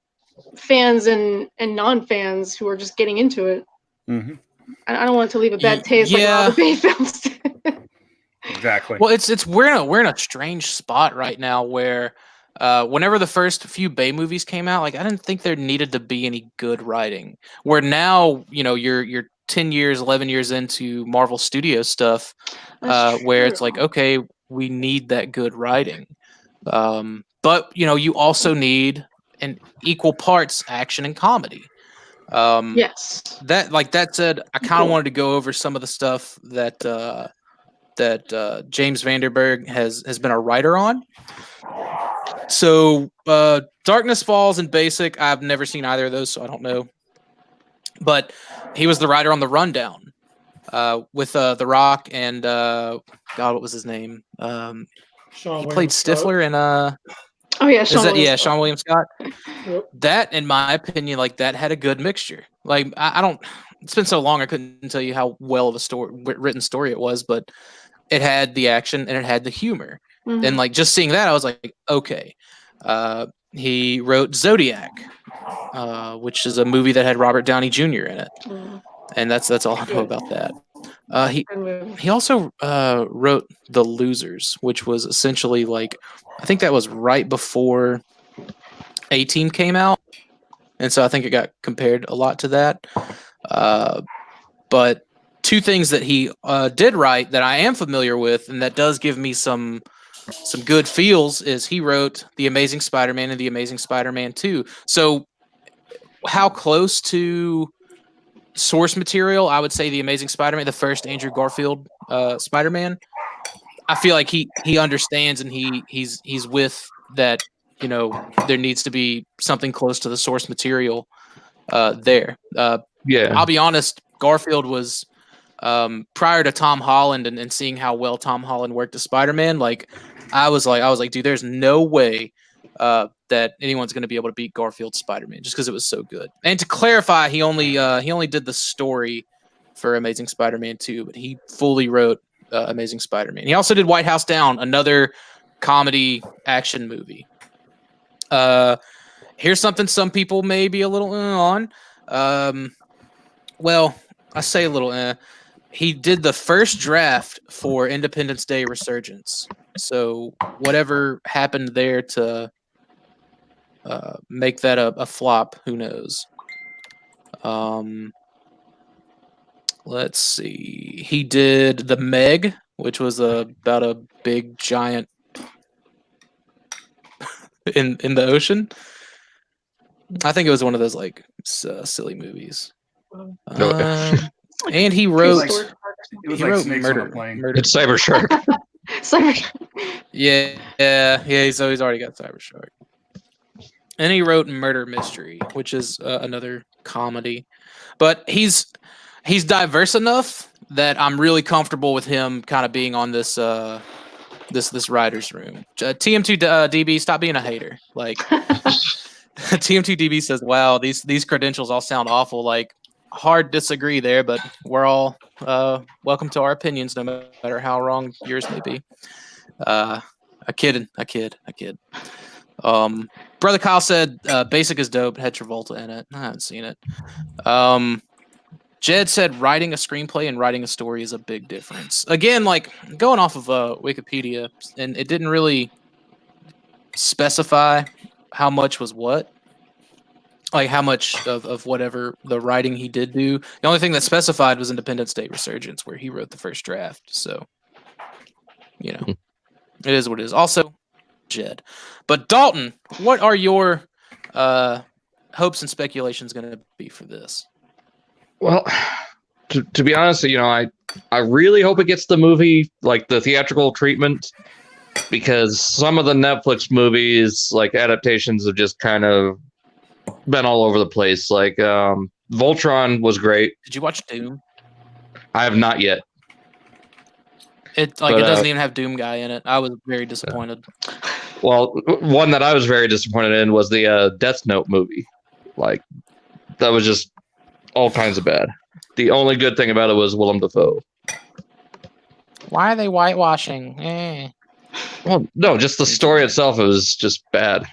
fans and non-fans who are just getting into it. Mm-hmm. I don't want it to leave a bad taste like all the Bay films did. Exactly. Well, we're in a strange spot right now where whenever the first few Bay movies came out, like I didn't think there needed to be any good writing. Where now, you're 10 years, 11 years into Marvel Studio stuff, where it's like, okay, we need that good writing. But you also need an equal parts action and comedy. Yes. That said, I kind of wanted to go over some of the stuff that James Vanderberg has been a writer on. So, Darkness Falls and Basic, I've never seen either of those, so I don't know. But he was the writer on The Rundown, with The Rock and God, what was his name? He played Stifler in Oh yeah, Sean William Scott. Yep. That, in my opinion, like that had a good mixture. Like I don't. It's been so long, I couldn't tell you how well of a written story it was, but it had the action and it had the humor. Mm-hmm. And like just seeing that, I was like, okay. He wrote Zodiac, which is a movie that had Robert Downey Jr. in it, and that's all I know about that. He also wrote The Losers, which was essentially like, I think that was right before A-Team came out, and so I think it got compared a lot to that. But two things that he did write that I am familiar with, and that does give me some good feels, is he wrote The Amazing Spider-Man and The Amazing Spider-Man 2. So how close to source material I would say The Amazing Spider-Man, the first Andrew Garfield Spider-Man, I feel like he understands and he's with that, there needs to be something close to the source material there. Yeah. I'll be honest, Garfield was prior to Tom Holland and seeing how well Tom Holland worked as Spider-Man, like I was like, dude, there's no way that anyone's going to be able to beat Garfield's Spider-Man just because it was so good. And to clarify, he only did the story for Amazing Spider-Man 2, but he fully wrote Amazing Spider-Man. He also did White House Down, another comedy action movie. Here's something some people may be a little on. Well, I say a little. He did the first draft for Independence Day Resurgence. So whatever happened there to make that a flop, who knows? Let's see. He did The Meg, which was about a big giant in the ocean. I think it was one of those like silly movies. And he wrote. It was like Snakes on a Plane. Murder. It's Cyber Shark. Yeah. He's already got Cyber Shark. And he wrote Murder Mystery, which is another comedy. But he's diverse enough that I'm really comfortable with him kind of being on this this writer's room. TM2DB, stop being a hater. Like TM2DB says, "Wow, these credentials all sound awful." Like, hard disagree there, but we're all welcome to our opinions, no matter how wrong yours may be. I kid. Brother Kyle said Basic is dope, had Travolta in it. I haven't seen it. Jed said writing a screenplay and writing a story is a big difference. Again, like going off of Wikipedia, and it didn't really specify how much was what. Like how much of whatever the writing he did do. The only thing that specified was Independence Day Resurgence, where he wrote the first draft. So, it is what it is. Also, Jed. But Dalton, what are your hopes and speculations going to be for this? Well, to be honest, I really hope it gets the movie, like the theatrical treatment, because some of the Netflix movies, like adaptations, have just kind of been all over the place. Like Voltron was great. Did you watch Doom? I have not yet. It doesn't even have Doom guy in it. I was very disappointed. Well, one that I was very disappointed in was the Death Note movie. Like that was just all kinds of bad. The only good thing about it was Willem Dafoe. Why are they whitewashing? Well, no, just the story itself was just bad.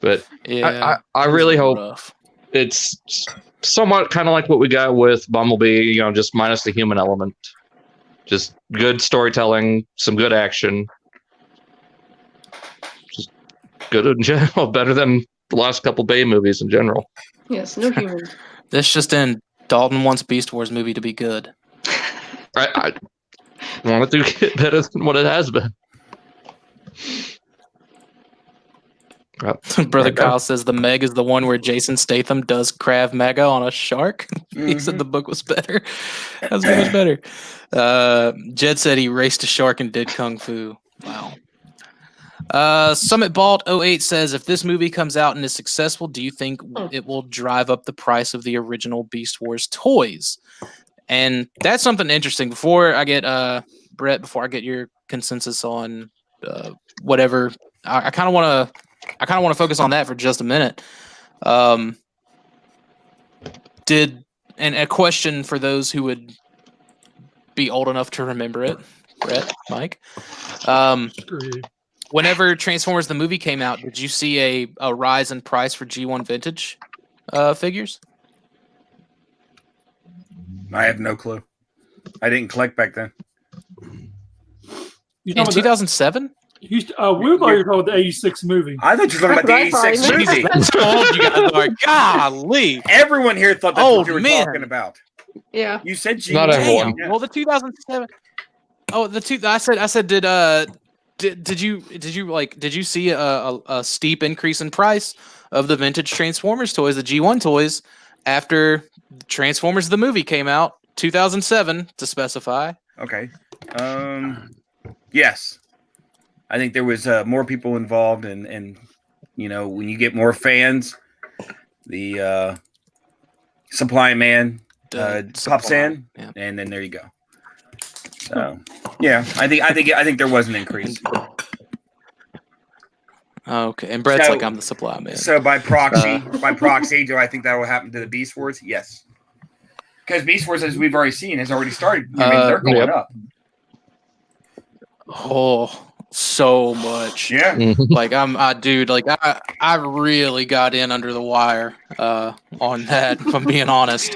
But yeah, I really hope it's somewhat kind of like what we got with Bumblebee, just minus the human element. Just good storytelling, some good action. good in general, better than the last couple Bay movies in general. Yes, no humans. This just in. Dalton wants Beast Wars movie to be good. I want it to get better than what it has been. Brother Kyle says the Meg is the one where Jason Statham does Krav Maga on a shark. He said the book was better. That was much better. Jed said he raced a shark and did kung fu. Wow. Summit Bald 08 says, if this movie comes out and is successful, do you think it will drive up the price of the original Beast Wars toys? And that's something interesting. Before I get Brett, before I get your consensus on whatever, I kind of want to focus on that for just a minute. And a question for those who would be old enough to remember it, Brett, Mike. Whenever Transformers the movie came out, did you see a rise in price for G1 vintage figures? I have no clue. I didn't collect back then. In 2007? We were talking about the 86 movie. I thought you were talking about the 86 movie. That's how old you guys are. Golly. Everyone here thought that's what you were talking about. Yeah. You said G. Not everyone. Yeah. Well, the 2007. Oh, I said did you see a steep increase in price of the vintage Transformers toys, the G1 toys, after Transformers the movie came out, 2007 to specify? Okay. Yes. I think there was more people involved, and when you get more fans, the supply man pops in, and then there you go. So yeah, I think there was an increase. Okay, and Brett's like, I'm the supply man. So by proxy, do I think that will happen to the Beast Wars? Yes, because Beast Wars, as we've already seen, has already started. I mean, they're going up. Oh, so much. Yeah. Like I really got in under the wire on that, if I'm being honest.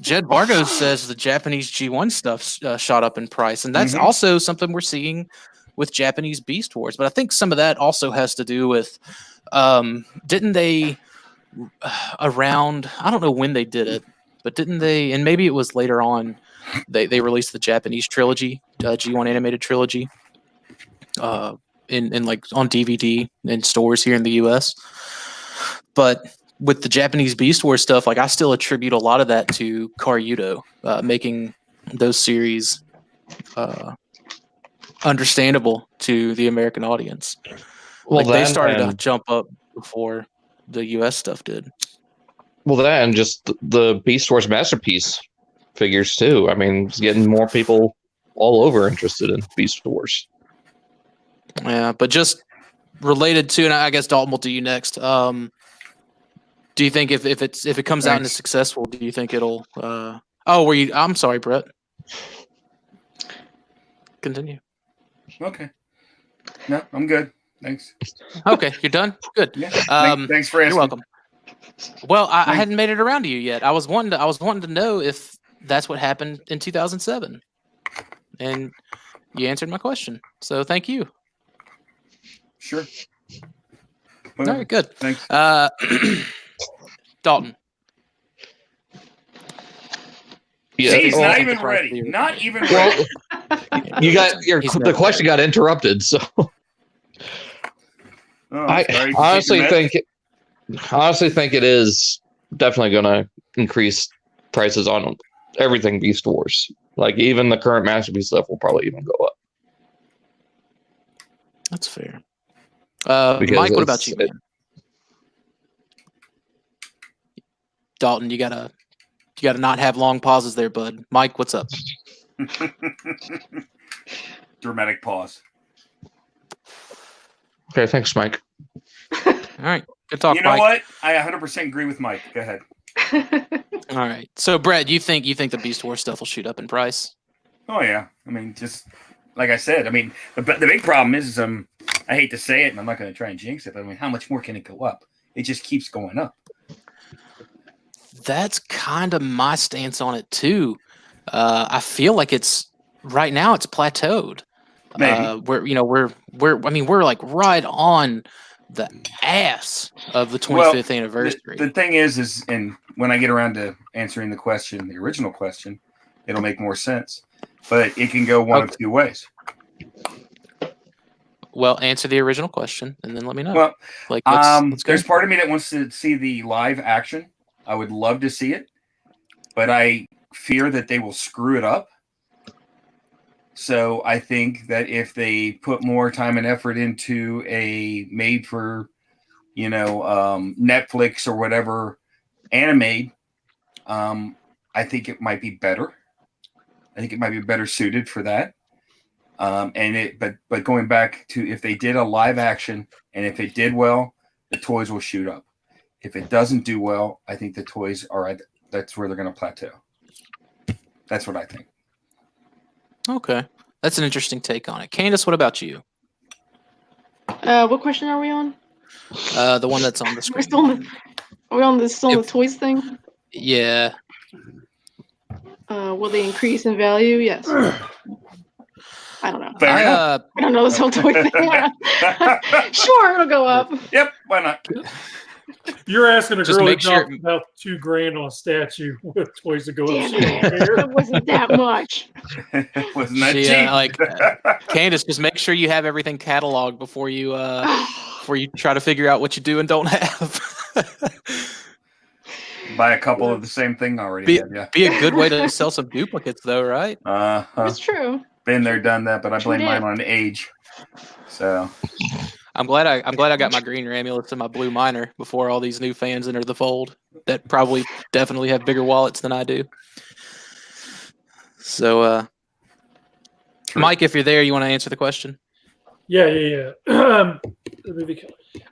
Jed Vargo says the Japanese G1 stuff shot up in price, and that's also something we're seeing with Japanese Beast Wars. But I think some of that also has to do with didn't they around, I don't know when they did it, but didn't they, and maybe it was later on, they released the Japanese trilogy, G1 animated trilogy, in like on DVD in stores here in the US. But with the Japanese Beast Wars stuff, like I still attribute a lot of that to Karyudo making those series understandable to the American audience. Well, like they started to jump up before the US stuff did. Well, that and just the Beast Wars Masterpiece figures too. I mean, it's getting more people all over interested in Beast Wars. Yeah, but just related to, and I guess Dalton will do you next. Do you think if it comes out and is successful, do you think it'll? I'm sorry, Brett. Continue. Okay. No, I'm good. Thanks. Okay, you're done. Good. Yeah. Thanks for asking. You're welcome. Well, I hadn't made it around to you yet. I was wanting to know if that's what happened in 2007, and you answered my question. So thank you. Sure. All right, good. Thanks. Dalton. Yeah. See, he's not even ready. Not even ready. You got the question got interrupted, so I honestly think it is definitely going to increase prices on everything Beast Wars. Like even the current Masterpiece stuff will probably even go up. That's fair. Mike, what about you, man? Dalton, you gotta not have long pauses there, bud. Mike, what's up? Dramatic pause. Okay, thanks, Mike. All right, good talk. You know Mike. what? I 100% agree with Mike. Go ahead. All right. So, Brett, you think the Beast Wars stuff will shoot up in price? Oh yeah. I mean, just like I said. I mean, the big problem is, I hate to say it, and I'm not going to try and jinx it, but I mean, how much more can it go up? It just keeps going up. That's kind of my stance on it too. I feel like right now it's plateaued. Maybe. We're like right on the ass of the 25th anniversary. The thing is, and when I get around to answering the question, the original question, it'll make more sense. But it can go one of two ways. Well, answer the original question and then let me know. Well, let's go. there's part of me that wants to see the live action. I would love to see it, but I fear that they will screw it up. So I think that if they put more time and effort into a made for, Netflix or whatever anime, I think it might be better. I think it might be better suited for that. But going back to if they did a live action and if it did well, the toys will shoot up. If it doesn't do well, I think the toys that's where they're going to plateau. That's what I think. Okay. That's an interesting take on it. Candace, what about you? What question are we on? The one that's on the screen. Are we on the toys thing? Yeah. Will they increase in value? Yes. I don't know. Fair I don't know this whole toy thing. Sure, it'll go up. Yep, why not? You're asking a Just girl make to drop about $2,000 on a statue with toys that go up. It wasn't that much. Wasn't that cheap? Candace, just make sure you have everything cataloged before you try to figure out what you do and don't have. Buy a couple of the same thing already. Be a good way to sell some duplicates, though, right? It's true. Been there, done that, but I blame mine on age. So I'm glad I got my green Ramulus and my blue Miner before all these new fans enter the fold that definitely have bigger wallets than I do. So, Mike, if you're there, you want to answer the question? Yeah.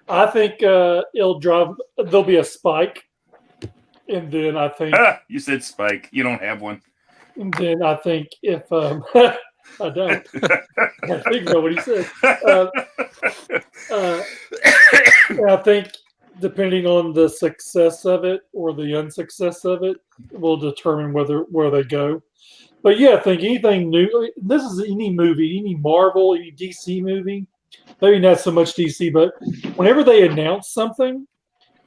I think there'll be a spike. And then I think you said spike. You don't have one. And then I think if I don't, I think know what he said. I think depending on the success of it or the unsuccess of it will determine where they go. But yeah, I think anything new. This is any movie, any Marvel, any DC movie. Maybe not so much DC, but whenever they announce something,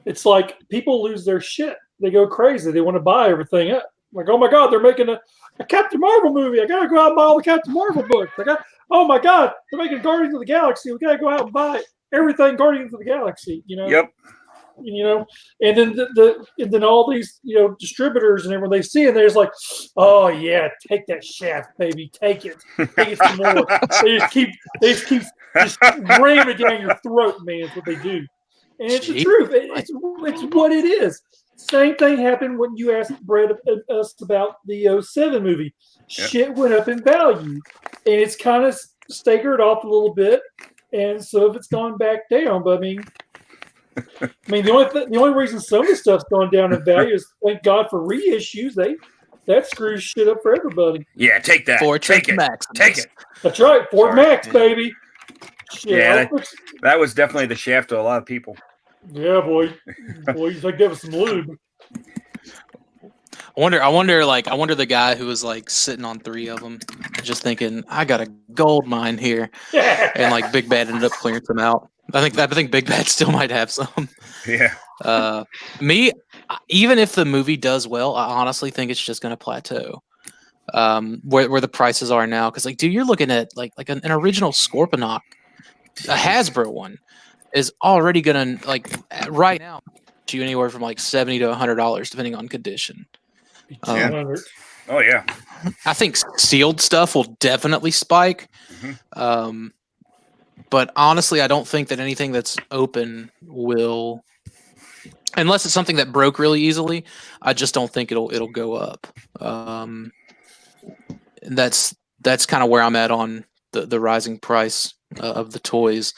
it's like people lose their shit. They go crazy. They want to buy everything up. Like, oh my God, they're making a Captain Marvel movie. I gotta go out and buy all the Captain Marvel books. Oh my God, they're making Guardians of the Galaxy. We gotta go out and buy everything Guardians of the Galaxy. Yep. And then all these distributors and everyone they see, and they're just like, oh yeah, take that shaft, baby, take it some more. They just keep ramming it down your throat, man. Is what they do, and it's the truth. It's what it is. Same thing happened when you asked Brett us about the 07 movie. Yep. Shit went up in value, and it's kind of staggered off a little bit, and so if it's gone back down. But I mean, the only reason some of the stuff's gone down in value is thank God for reissues. That screws shit up for everybody. Yeah, take that. Take it. That's right, Fort Max, baby. Shit, yeah, that was definitely the shaft to a lot of people. Yeah, boy, you think that was some lube. I wonder the guy who was like sitting on 3 of them, just thinking, I got a gold mine here, and like Big Bad ended up clearing some out. I think Big Bad still might have some. Yeah. Even if the movie does well, I honestly think it's just going to plateau. Where the prices are now, because like, dude, you're looking at like an original Scorponok, a Hasbro one, is already gonna like right now you anywhere from like $70 to $100 depending on condition. Oh yeah. I think sealed stuff will definitely spike. Mm-hmm. But honestly, I don't think that anything that's open will, unless it's something that broke really easily. I just don't think it'll go up. And that's kind of where I'm at on the rising price of the toys.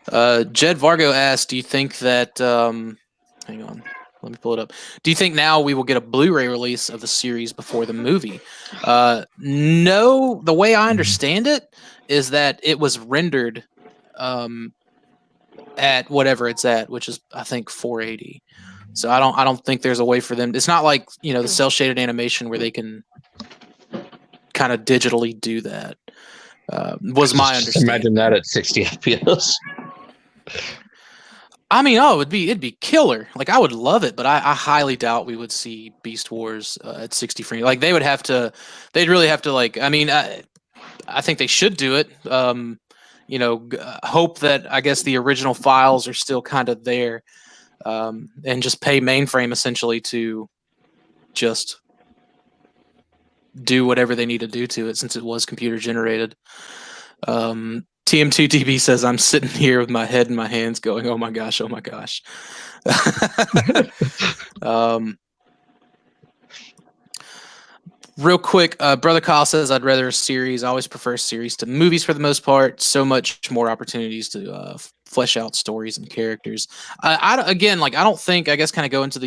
Jed Vargo asked, do you think that hang on, let me pull it up. Do you think now we will get a Blu-ray release of the series before the movie? No, the way I understand it is that it was rendered at whatever it's at, which is I think 480. So I don't think there's a way for them. It's not like, the cel shaded animation where they can kind of digitally do that. Was my Just understanding. imagine that at 60 FPS. I mean, it'd be killer. Like, I would love it, but I highly doubt we would see Beast Wars at 60 frames. Like, they'd really have to, like, I mean, I think they should do it. Hope that, I guess, the original files are still kind of there, and just pay mainframe essentially to just do whatever they need to do to it, since it was computer generated. TM2TB says, I'm sitting here with my head in my hands going, oh my gosh, oh my gosh. Real quick, Brother Kyle says, I'd rather a series. I always prefer series to movies for the most part. So much more opportunities to flesh out stories and characters. I don't think, I guess, kind of go into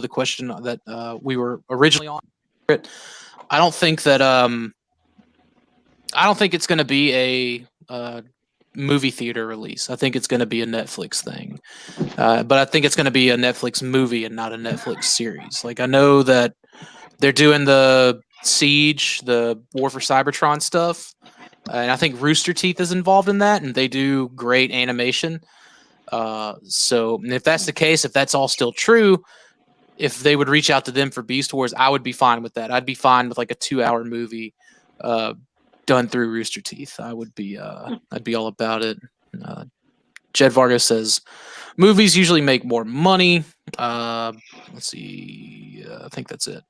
the question that we were originally on. I don't think it's going to be a movie theater release. I think it's going to be a Netflix thing. But I think it's going to be a Netflix movie and not a Netflix series. Like, I know that they're doing the Siege, the War for Cybertron stuff. And I think Rooster Teeth is involved in that, and they do great animation. So if that's the case, if that's all still true, if they would reach out to them for Beast Wars, I would be fine with that. I'd be fine with like a 2-hour movie done through Rooster Teeth. I'd be all about it. Jed Vargas says, movies usually make more money. Let's see. I think that's it.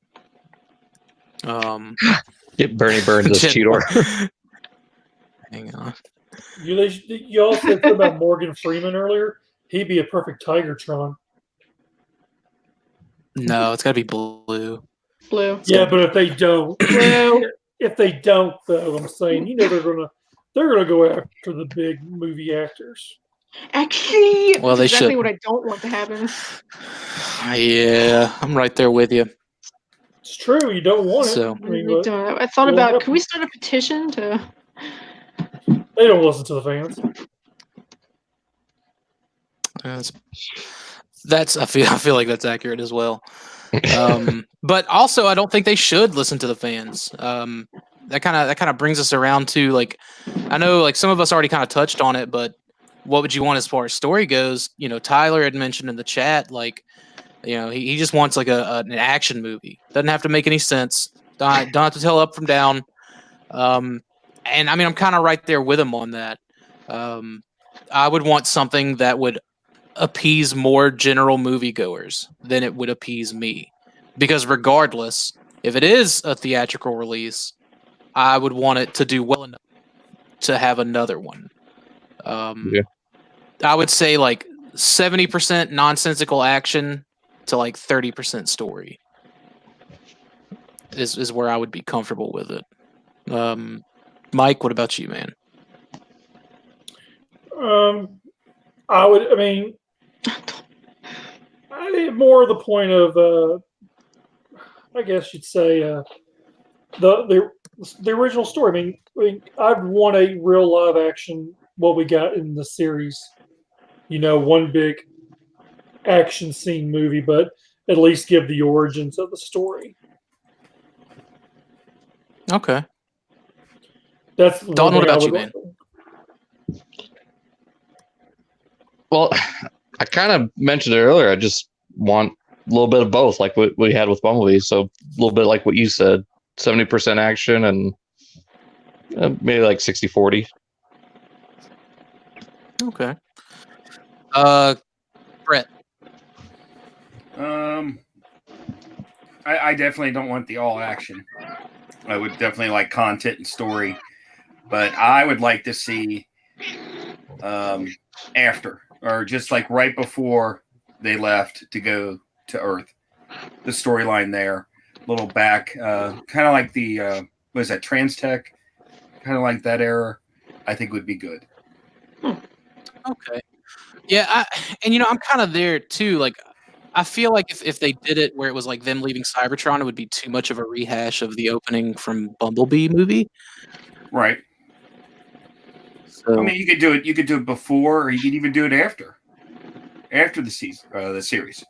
Get Bernie Burns as Cheetor. Hang on. You also said about Morgan Freeman earlier. He'd be a perfect Tigertron. No, it's got to be blue. Blue. Yeah, but if they don't, Blue. if they don't, though, I'm saying, they're gonna go after the big movie actors. Actually, Well, that's they exactly should. what I don't want to happen. Yeah, I'm right there with you. It's true. You don't want it. So- I thought about, can we start a petition to... They don't listen to the fans. That's I feel like that's accurate as well. But also, I don't think they should listen to the fans. That kind of brings us around to, like, I know, like, some of us already kind of touched on it, but what would you want as far as story goes? Tyler had mentioned in the chat, like, he just wants like an action movie. Doesn't have to make any sense. Don't have to tell up from down. And I mean, I'm kind of right there with him on that. I would want something that would appease more general moviegoers than it would appease me. Because regardless, if it is a theatrical release, I would want it to do well enough to have another one. I would say like 70% nonsensical action to like 30% story is where I would be comfortable with it. Mike, what about you, man? More the point of, I guess you'd say, the original story. I mean, I'd want a real live action, what we got in the series. One big action scene movie, but at least give the origins of the story. Okay. That's Dalton, what about you, man? Well, I kind of mentioned it earlier. I just want a little bit of both, like what we had with Bumblebee. So a little bit like what you said, 70% action and maybe like 60-40. Okay. Brett. I definitely don't want the all action. I would definitely like content and story, but I would like to see after, or just like right before they left to go to Earth, the storyline there, a little back, kind of like the what is that, Transtech, kind of like that era. I think would be good. Okay. Yeah, I'm kind of there too. Like, I feel like if they did it where it was like them leaving Cybertron, it would be too much of a rehash of the opening from Bumblebee movie. Right. So, I mean, you could do it. You could do it before, or you could even do it after the season, the series.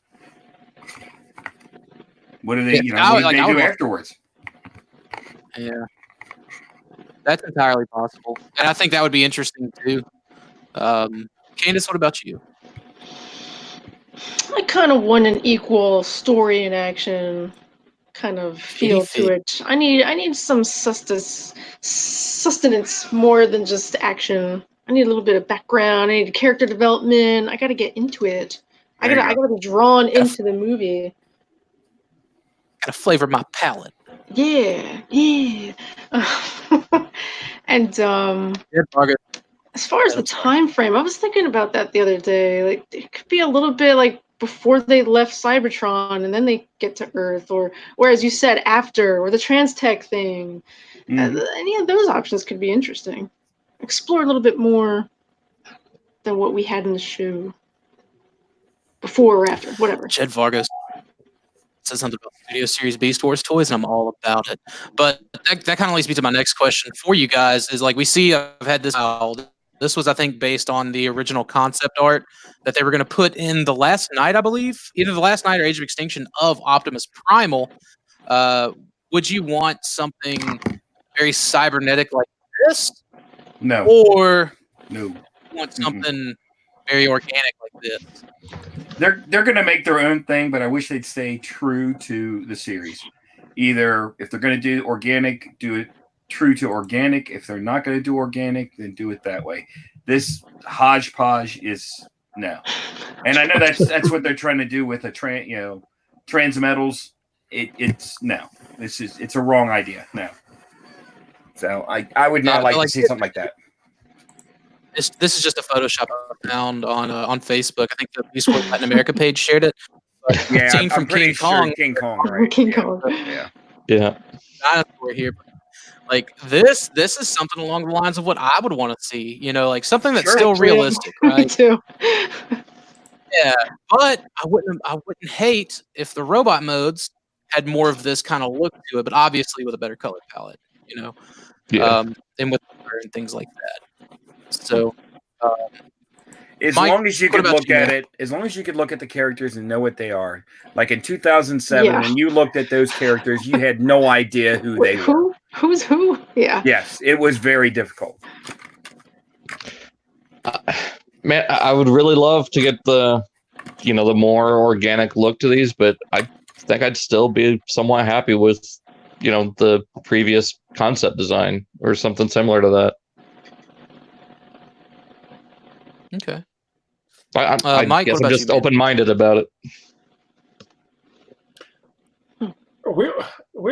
What do they? Yeah, What do they do would afterwards? Yeah. That's entirely possible, and I think that would be interesting too. Candace, what about you? I kind of want an equal story and action kind of feel to it. I need some sustenance more than just action. I need a little bit of background. I need character development. I got to get into it. I gotta be drawn into the movie. Gotta flavor my palate. Yeah. And as far as the time frame, I was thinking about that the other day. Like, it could be a little bit like before they left Cybertron and then they get to Earth, or as you said, after, or the Trans-Tech thing. Any of those options could be interesting. Explore a little bit more than what we had in the show. Before or after, whatever. Jed Vargas said something about Studio Series Beast Wars toys, and I'm all about it. But that kind of leads me to my next question for you guys. Is like, we see I've had this out. This was, I think, based on the original concept art that they were going to put in The Last Night, I believe. Either The Last Night or Age of Extinction of Optimus Primal. Would you want something very cybernetic like this? No. Or no. You want something very organic like this? They're going to make their own thing, but I wish they'd stay true to the series. Either if they're going to do organic, do it true to organic. If they're not going to do organic, then do it that way. This hodgepodge is no. And I know that's what they're trying to do with Transmetals. It's no. It's a wrong idea. No. So I would not like to see something like that. This is just a Photoshop I found on Facebook. I think the Beast Wars Latin America page shared it. Yeah, scene from King Kong. King Kong, right? King Kong. Yeah. Dinosaur here. Like this is something along the lines of what I would want to see. You know, like something that's still realistic, right? Me too. Yeah, but I wouldn't hate if the robot modes had more of this kind of look to it, but obviously with a better color palette, you know, and with and things like that. So, as Mike, long as you could look at it, as long as you could look at the characters and know what they are. Like in 2007, when you looked at those characters, you had no idea who they were. Who's who? Yeah. Yes, it was very difficult. Man, I would really love to get the more organic look to these, but I think I'd still be somewhat happy with, the previous concept design or something similar to that. Okay. I Mike, guess I'm just open-minded about it. Are we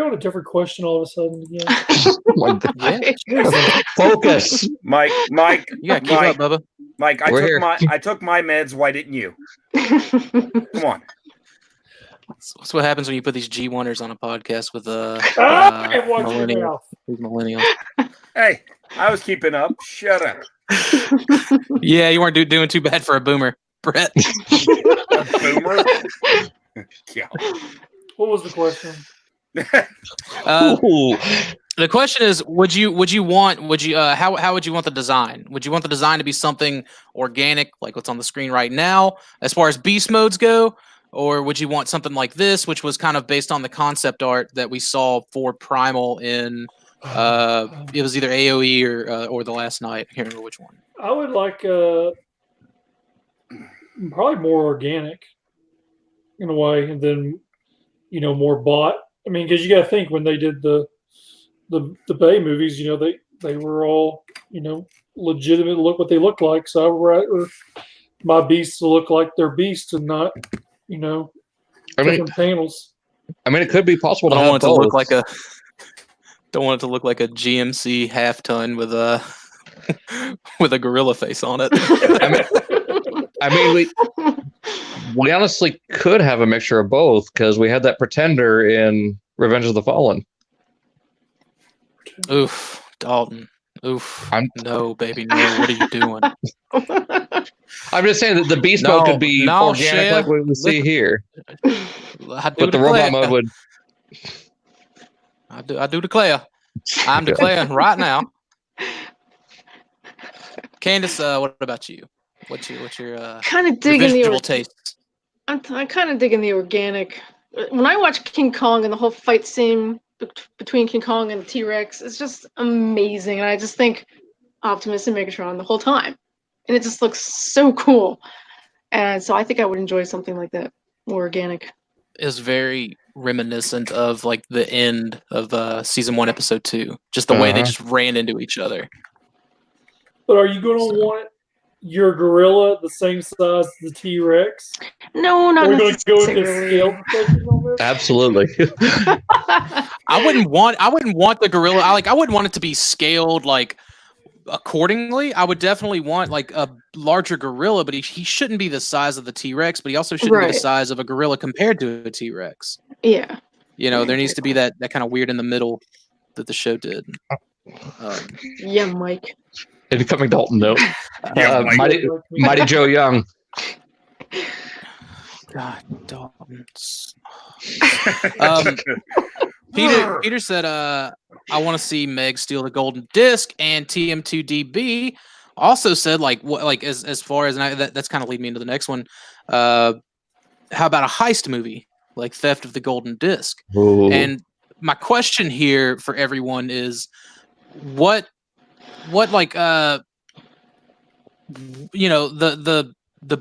on a different question all of a sudden again? Focus, Mike. You gotta keep up, Bubba. Mike, I took my meds. Why didn't you? Come on. That's what happens when you put these G1ers on a podcast with millennials. Hey, I was keeping up. Shut up. Yeah, you weren't doing too bad for a boomer, Brett. A boomer? Yeah. What was the question? The question is, how would you want the design? Would you want the design to be something organic, like what's on the screen right now, as far as beast modes go? Or would you want something like this, which was kind of based on the concept art that we saw for Primal in it was either AOE or The Last Night. I can't remember which one. I would like probably more organic in a way, and then more bought. I mean, because you got to think when they did the Bay movies, they were all legitimate. Look what they look like. So I would rather my beasts to look like their beasts and not different panels. I mean, it could be possible to don't have want it both. to look like a. Don't want it to look like a GMC half ton with a gorilla face on it. I mean, we honestly could have a mixture of both because we had that Pretender in Revenge of the Fallen. Oof, Dalton. Oof. No, baby, no. What are you doing? I'm just saying that the beast mode could be organic like we see here. But the robot mode would. I do declare. I'm declaring right now. Candace, what about you? What's your kind of digging visual taste? I'm kind of digging the organic. When I watch King Kong and the whole fight scene between King Kong and the T-Rex is just amazing, and I just think Optimus and Megatron the whole time, and it just looks so cool. And so I think I would enjoy something like that, more organic. Is very reminiscent of like the end of season 1, episode 2. Just the way they just ran into each other. But are you going to want your gorilla the same size as the T-Rex? No, not We're going to go into necessarily. scale discussion on this? Absolutely. I wouldn't want the gorilla. I wouldn't want it to be scaled like accordingly. I would definitely want like a larger gorilla, but he shouldn't be the size of the T-Rex, but he also shouldn't be the size of a gorilla compared to a T-Rex. Yeah. You know, there needs to be that kind of weird in the middle that the show did. Yeah, Mike. Incoming Dalton note. Yeah, Mighty Joe Young. God, Dalton. Peter said, I want to see Meg steal the golden disc, and TM2DB also said, as far as, and that's kind of leading me into the next one. How about a heist movie like Theft of the Golden Disc? Ooh. And my question here for everyone is, what the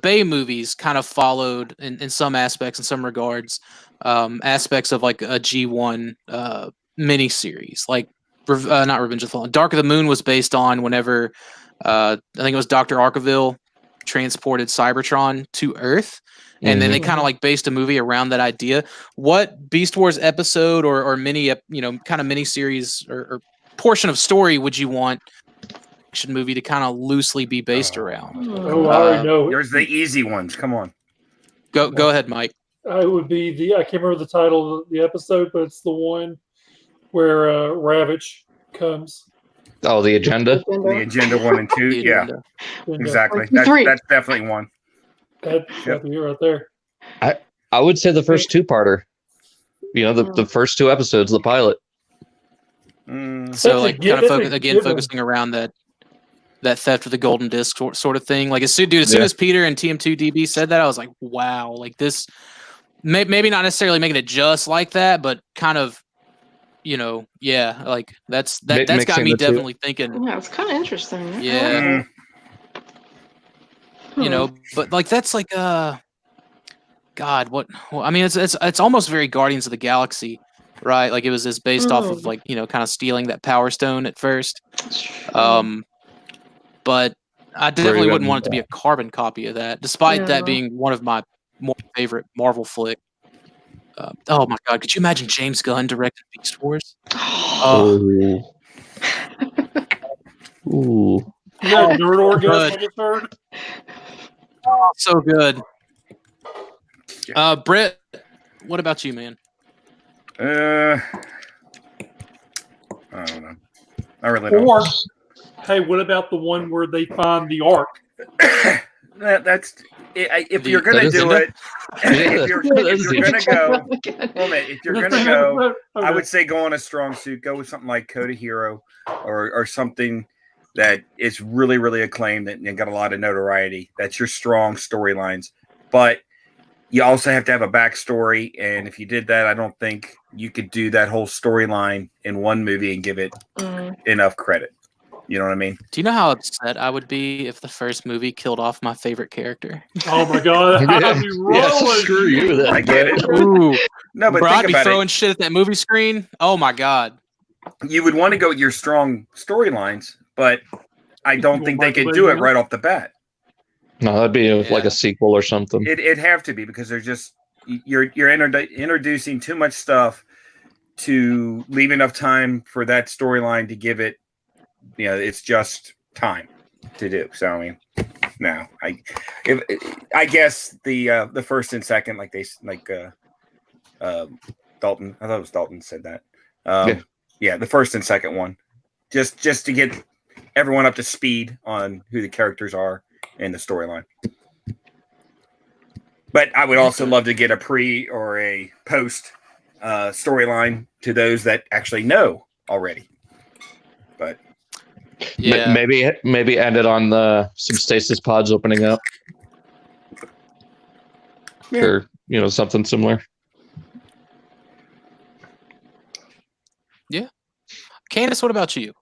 Bay movies kind of followed in some aspects, in some regards, aspects of like a G1 miniseries, like not Revenge of the Fallen. Dark of the Moon was based on whenever I think it was Dr. Arkeville transported Cybertron to Earth, and then they kind of like based a movie around that idea. What Beast Wars episode or mini, kind of miniseries or portion of story would you want action movie to kind of loosely be based around? Oh, I already know. There's the easy ones. Come on. Go ahead, Mike. It would be I can't remember the title of the episode, but it's the one where Ravage comes. Oh, the agenda. The Agenda 1 and 2. Yeah, exactly. That's definitely one. That's definitely right there. I would say the first two-parter. You know, the first 2 episodes, the pilot. So, like, kind of focusing around that Theft of the Golden Disc sort of thing. Like, as soon as Peter and TM2DB said that, I was like, wow, like this. Maybe not necessarily making it just like that, but kind of, like that's got me definitely thinking. Yeah, it's kind of interesting. Yeah. But like that's like God, what? Well, I mean, it's almost very Guardians of the Galaxy, right? Like it was based off of like kind of stealing that Power Stone at first. But I definitely wouldn't want it to be a carbon copy of that, despite that being one of my more favorite Marvel flick. Oh my God, could you imagine James Gunn directing Beast Wars? Ooh. Yeah, nerd orgasm I just heard. So good. Brett, what about you, man? I don't know. I really don't. Or, hey, what about the one where they find the Ark? That's if you're gonna do it. If you're gonna go, I would say go on a strong suit. Go with something like Code of Hero, or something that is really, really acclaimed and got a lot of notoriety. That's your strong storylines. But you also have to have a backstory, and if you did that, I don't think you could do that whole storyline in one movie and give it enough credit. You know what I mean? Do you know how upset I would be if the first movie killed off my favorite character? Oh my God! I'd be rolling. Screw you. Then. I get it. Ooh. No, but Bro, think I'd be about throwing shit at that movie screen. Oh my God! You would want to go with your strong storylines, but I don't think they could do it right off the bat. No, that'd be like a sequel or something. It'd have to be, because they're just you're introducing too much stuff to leave enough time for that storyline to give it. It's just time to do. So I mean, no, I guess the first and second, Dalton. I thought it was Dalton said that. The first and second one, just to get everyone up to speed on who the characters are and the storyline. But I would also love to get a pre or a post storyline to those that actually know already. But yeah, maybe end it on some stasis pods opening up, or something similar. Candace, what about you?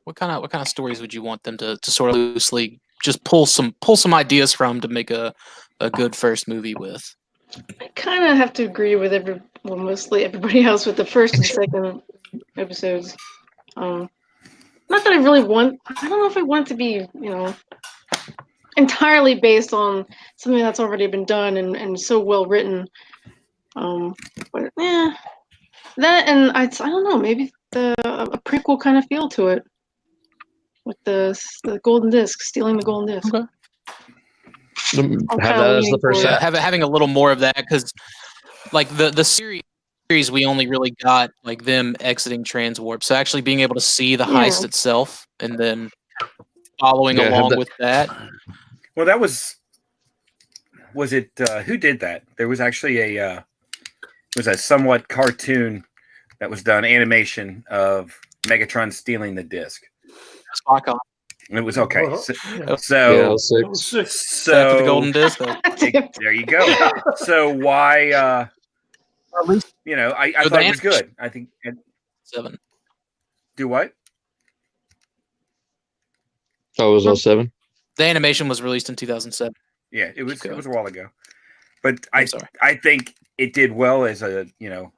What kind of stories would you want them to sort of loosely just pull some ideas from to make a good first movie with? I kind of have to agree with mostly everybody else with the first and second episodes. Not that I really want. I don't know if I want it to be, entirely based on something that's already been done and so well written. But that and I don't know. Maybe a prequel kind of feel to it, with the golden disc, stealing the golden disc. Okay. Have that as the first set. Having a little more of that, because like the series we only really got like them exiting transwarp, so actually being able to see the heist itself and then following along with that. Well, that was it who did that? There was actually a somewhat cartoon that was done, animation of Megatron stealing the disc. Spot on. It was okay. So So the golden disc. There you go. So why? At least I thought it was good. I think 7. Do what? Oh, it was 07? The animation was released in 2007. Yeah, it was a while ago. But I think it did well as a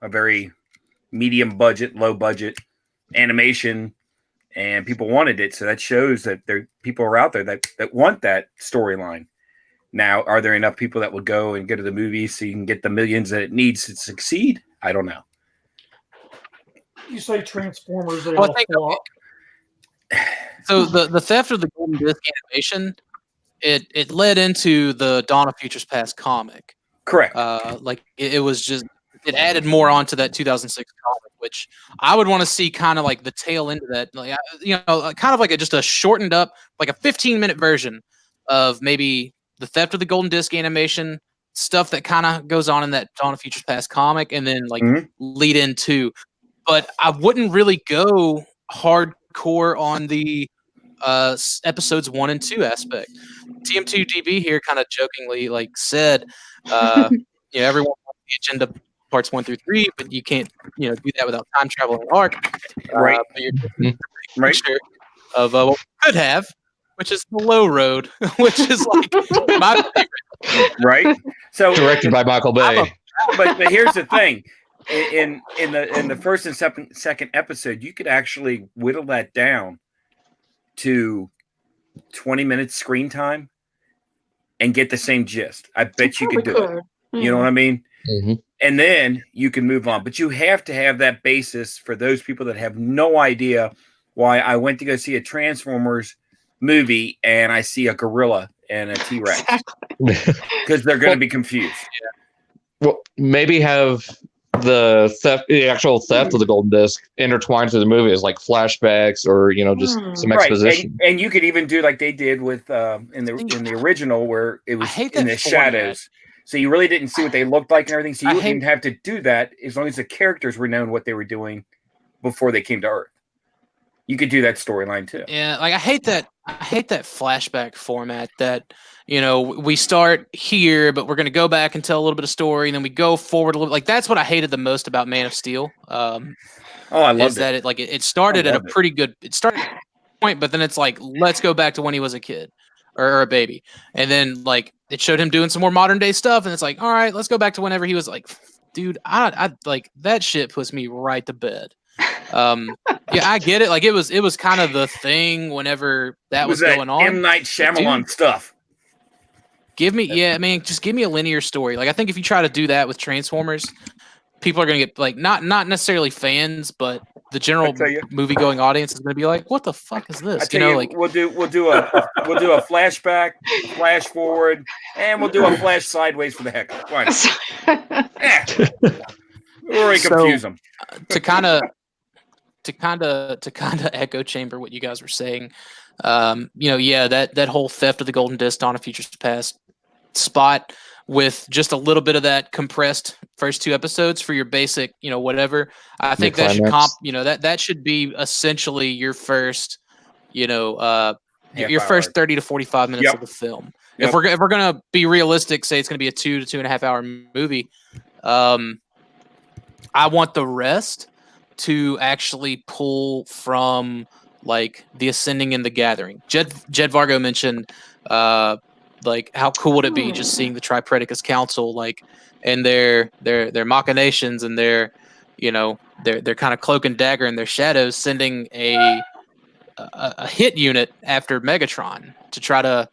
very medium budget, low budget animation, and people wanted it. So that shows that people are out there that want that storyline. Now, are there enough people that will go and go to the movies so you can get the millions that it needs to succeed? I don't know. You say Transformers, so the theft of the golden disc animation, it led into the Dawn of Futures Past comic. Correct. It was just, it added more onto that 2006 comic, which I would want to see kind of like the tail end of that, kind of like just a shortened up, like a 15-minute version of maybe the theft of the golden disc animation stuff that kind of goes on in that Dawn of Futures Past comic, and then lead into. But I wouldn't really go hardcore on the episodes 1 and 2 aspect. TM2DB here kind of jokingly said, everyone wants the agenda parts 1 through 3, but you can't do that without time travel and arc. Right. But you're right. Sure of what we could have, which is the low road, which is like my favorite. Right. So directed by Michael Bay. But here's the thing. In the first and second episode, you could actually whittle that down to 20 minutes screen time and get the same gist. I bet you could do it. You know what I mean? Mm-hmm. And then you can move on. But you have to have that basis for those people that have no idea why I went to go see a Transformers movie and I see a gorilla and a T-Rex. Because they're going to be confused. Well, maybe have the actual theft of the golden disc intertwined to the movie as like flashbacks or just some exposition. And you could even do like they did with in the original where it was in the shadows. So you really didn't see what they looked like and everything. So you didn't have to do that as long as the characters were known what they were doing before they came to Earth. You could do that storyline too. Yeah, I hate that flashback format that we start here, but we're going to go back and tell a little bit of story, and then we go forward a little. That's what I hated the most about Man of Steel. I love that. It started at a pretty good. It started at a point, but then it's like, let's go back to when he was a kid or a baby, and then it showed him doing some more modern day stuff, and it's like, all right, let's go back to whenever he was like, dude, I like that shit puts me right to bed. I get it. It was kind of the thing whenever that was going on. M. Night Shyamalan stuff. Just give me a linear story. I think if you try to do that with Transformers, people are going to get not necessarily fans, but the general movie-going audience is going to be like, "What the fuck is this?" We'll do a flashback, flash forward, and we'll do a flash sideways for the heck. Why not? We'll already confuse them. To kind of echo chamber what you guys were saying, that whole theft of the golden disc, Dawn of Futures Past spot with just a little bit of that compressed first 2 episodes for your basic, whatever. I think that should that should be essentially your first, your first 30 to 45 minutes of the film. Yep. If we're gonna be realistic, say it's gonna be a 2 to 2.5 hour movie, I want the rest to actually pull from like the Ascending and the Gathering. Jed Vargo mentioned like how cool would it be just seeing the Tripredicus Council like and their machinations and their their kind of cloak and dagger and their shadows sending a hit unit after Megatron to try to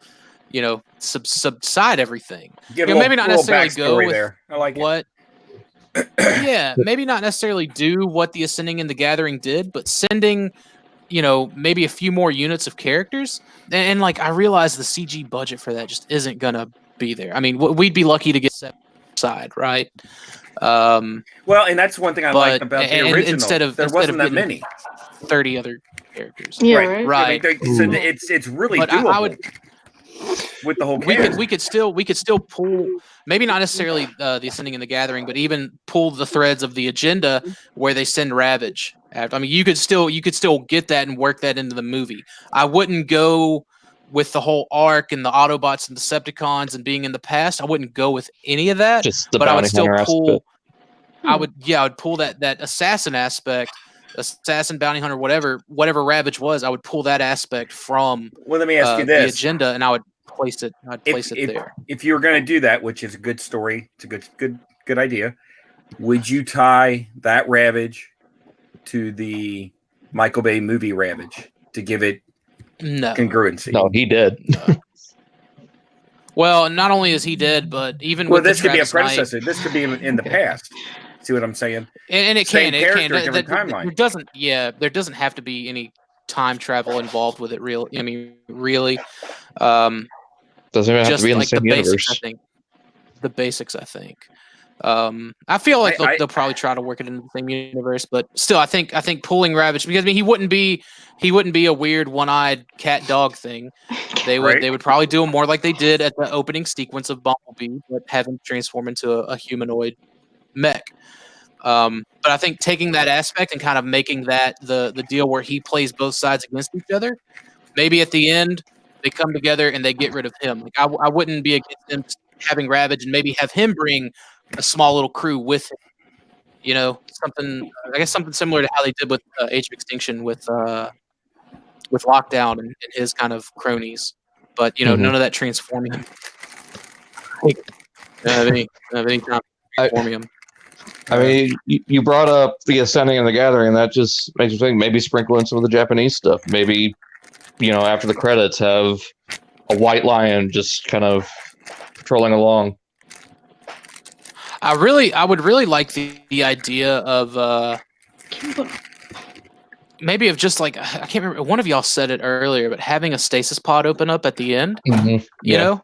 subside everything. Maybe not necessarily go with there. I like what. Yeah, maybe not necessarily do what the Ascending and the Gathering did, but sending maybe a few more units of characters. And like I realize the CG budget for that just isn't gonna be there. I mean, we'd be lucky to get side, right? Well, and that's one thing I like about the original. There wasn't that many. 30 other characters. Yeah, right. So it's really doable. I would, with the whole cast. we could still pull, maybe not necessarily the Ascending and the Gathering, but even pull the threads of the agenda where they send Ravage. I mean, you could still get that and work that into the movie. I wouldn't go with the whole arc and the Autobots and Decepticons and being in the past. I wouldn't go with any of that. But I would still pull. I would pull that assassin aspect, assassin, bounty hunter, whatever Ravage was. I would pull that aspect from. Well, let me ask you this: the agenda, and I would place it. I'd place it there. If you were going to do that, which is a good story, it's a good idea. Would you tie that Ravage to the Michael Bay movie Ravage to give it congruency? No, he did. Well, not only is he dead, but even this could be a predecessor. This could be in the past. See what I'm saying? And it Same can. different timeline. There doesn't have to be any time travel involved with it. Really. Doesn't even have to be in the same universe. The basics, I think. I feel like they'll probably try to work it into the same universe, but still, I think pulling Ravage, because I mean he wouldn't be a weird one-eyed cat dog thing. They would probably do him more like they did at the opening sequence of Bumblebee, but have him transform into a humanoid mech. But I think taking that aspect and kind of making that the deal where he plays both sides against each other, maybe at the end they come together and they get rid of him. Like I wouldn't be against him having Ravage and maybe have him bring a small little crew with him. Something similar to how they did with Age of Extinction with Lockdown and his kind of cronies. But none of that transforming him. Any time transforming him. I mean, you brought up the Ascending and the Gathering, and that just makes me think maybe sprinkle in some of the Japanese stuff. Maybe, after the credits, have a white lion just kind of trolling along. I would really like the idea of maybe of just like, I can't remember, one of y'all said it earlier, but having a stasis pod open up at the end, you know,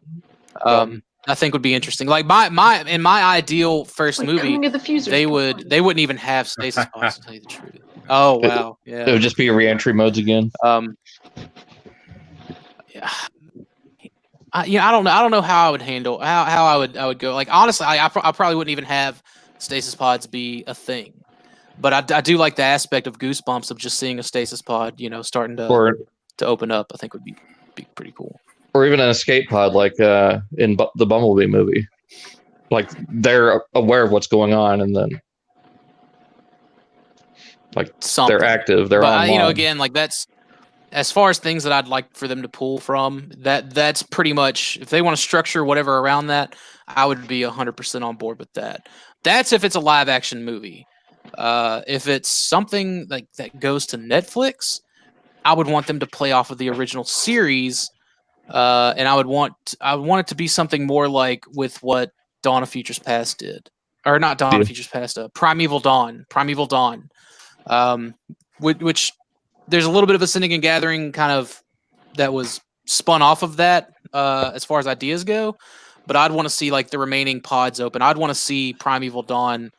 I think would be interesting. Like in my ideal first movie, they wouldn't even have stasis pods, to tell you the truth. Oh wow, yeah. It would just be re-entry modes again. Yeah. I don't know how I would handle how I would go. Like honestly, I probably wouldn't even have stasis pods be a thing. But I do like the aspect of Goosebumps of just seeing a stasis pod, starting to open up. I think would be pretty cool. Or even an escape pod, like in the Bumblebee movie. Like they're aware of what's going on, and then they're active. They're online. Again, like that's as far as things that I'd like for them to pull from. That's pretty much, if they want to structure whatever around that, I would be 100% on board with that. That's if it's a live action movie. If it's something like that goes to Netflix, I would want them to play off of the original series, and I would want it to be something more like with what Dawn of Futures Past did, or not Dawn of Futures Past, Primeval Dawn, which there's a little bit of Ascending and Gathering kind of that was spun off of that as far as ideas go, but I'd want to see like the remaining pods open. I'd want to see Primeval Dawn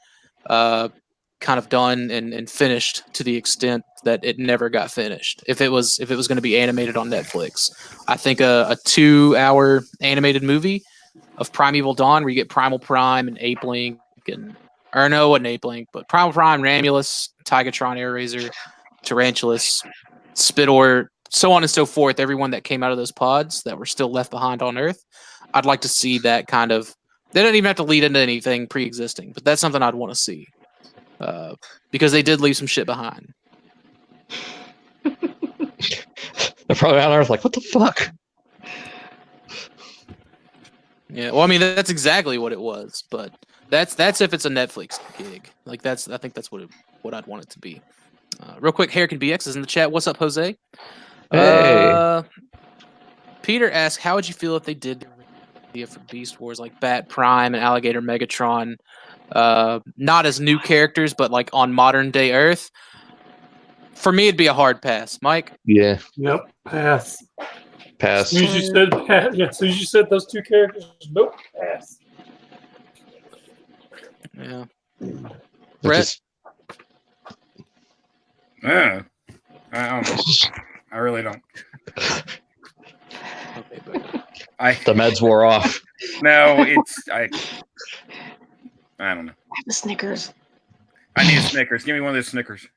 kind of done and finished to the extent that it never got finished. If it was going to be animated on Netflix, I think a 2-hour animated movie of Primeval Dawn where you get Primal Prime and Ape Link wasn't Ape Link, but Primal Prime, Ramulus, Tigatron, Air Razor, Tarantulas, Spidor, so on and so forth. Everyone that came out of those pods that were still left behind on Earth, I'd like to see that kind of. They don't even have to lead into anything pre-existing, but that's something I'd want to see. because they did leave some shit behind. They're probably on Earth like, what the fuck? Yeah, well, I mean, that's exactly what it was, but that's if it's a Netflix gig. Like I think that's what I'd want it to be. Real quick, Harrican BX is in the chat. What's up, Jose? Hey. Peter asked, how would you feel if they did the idea for Beast Wars like Bat Prime and Alligator Megatron, not as new characters, but like on modern day Earth? For me, it'd be a hard pass. Mike? Yeah. Yep. Pass. Pass. As soon as you said pass, yeah, as soon as you said those two characters, nope, pass. Yeah. It Brett? just- I don't know. I really don't. Okay, but the meds wore off. No, I don't know. The Snickers. I need a Snickers. Give me one of those Snickers.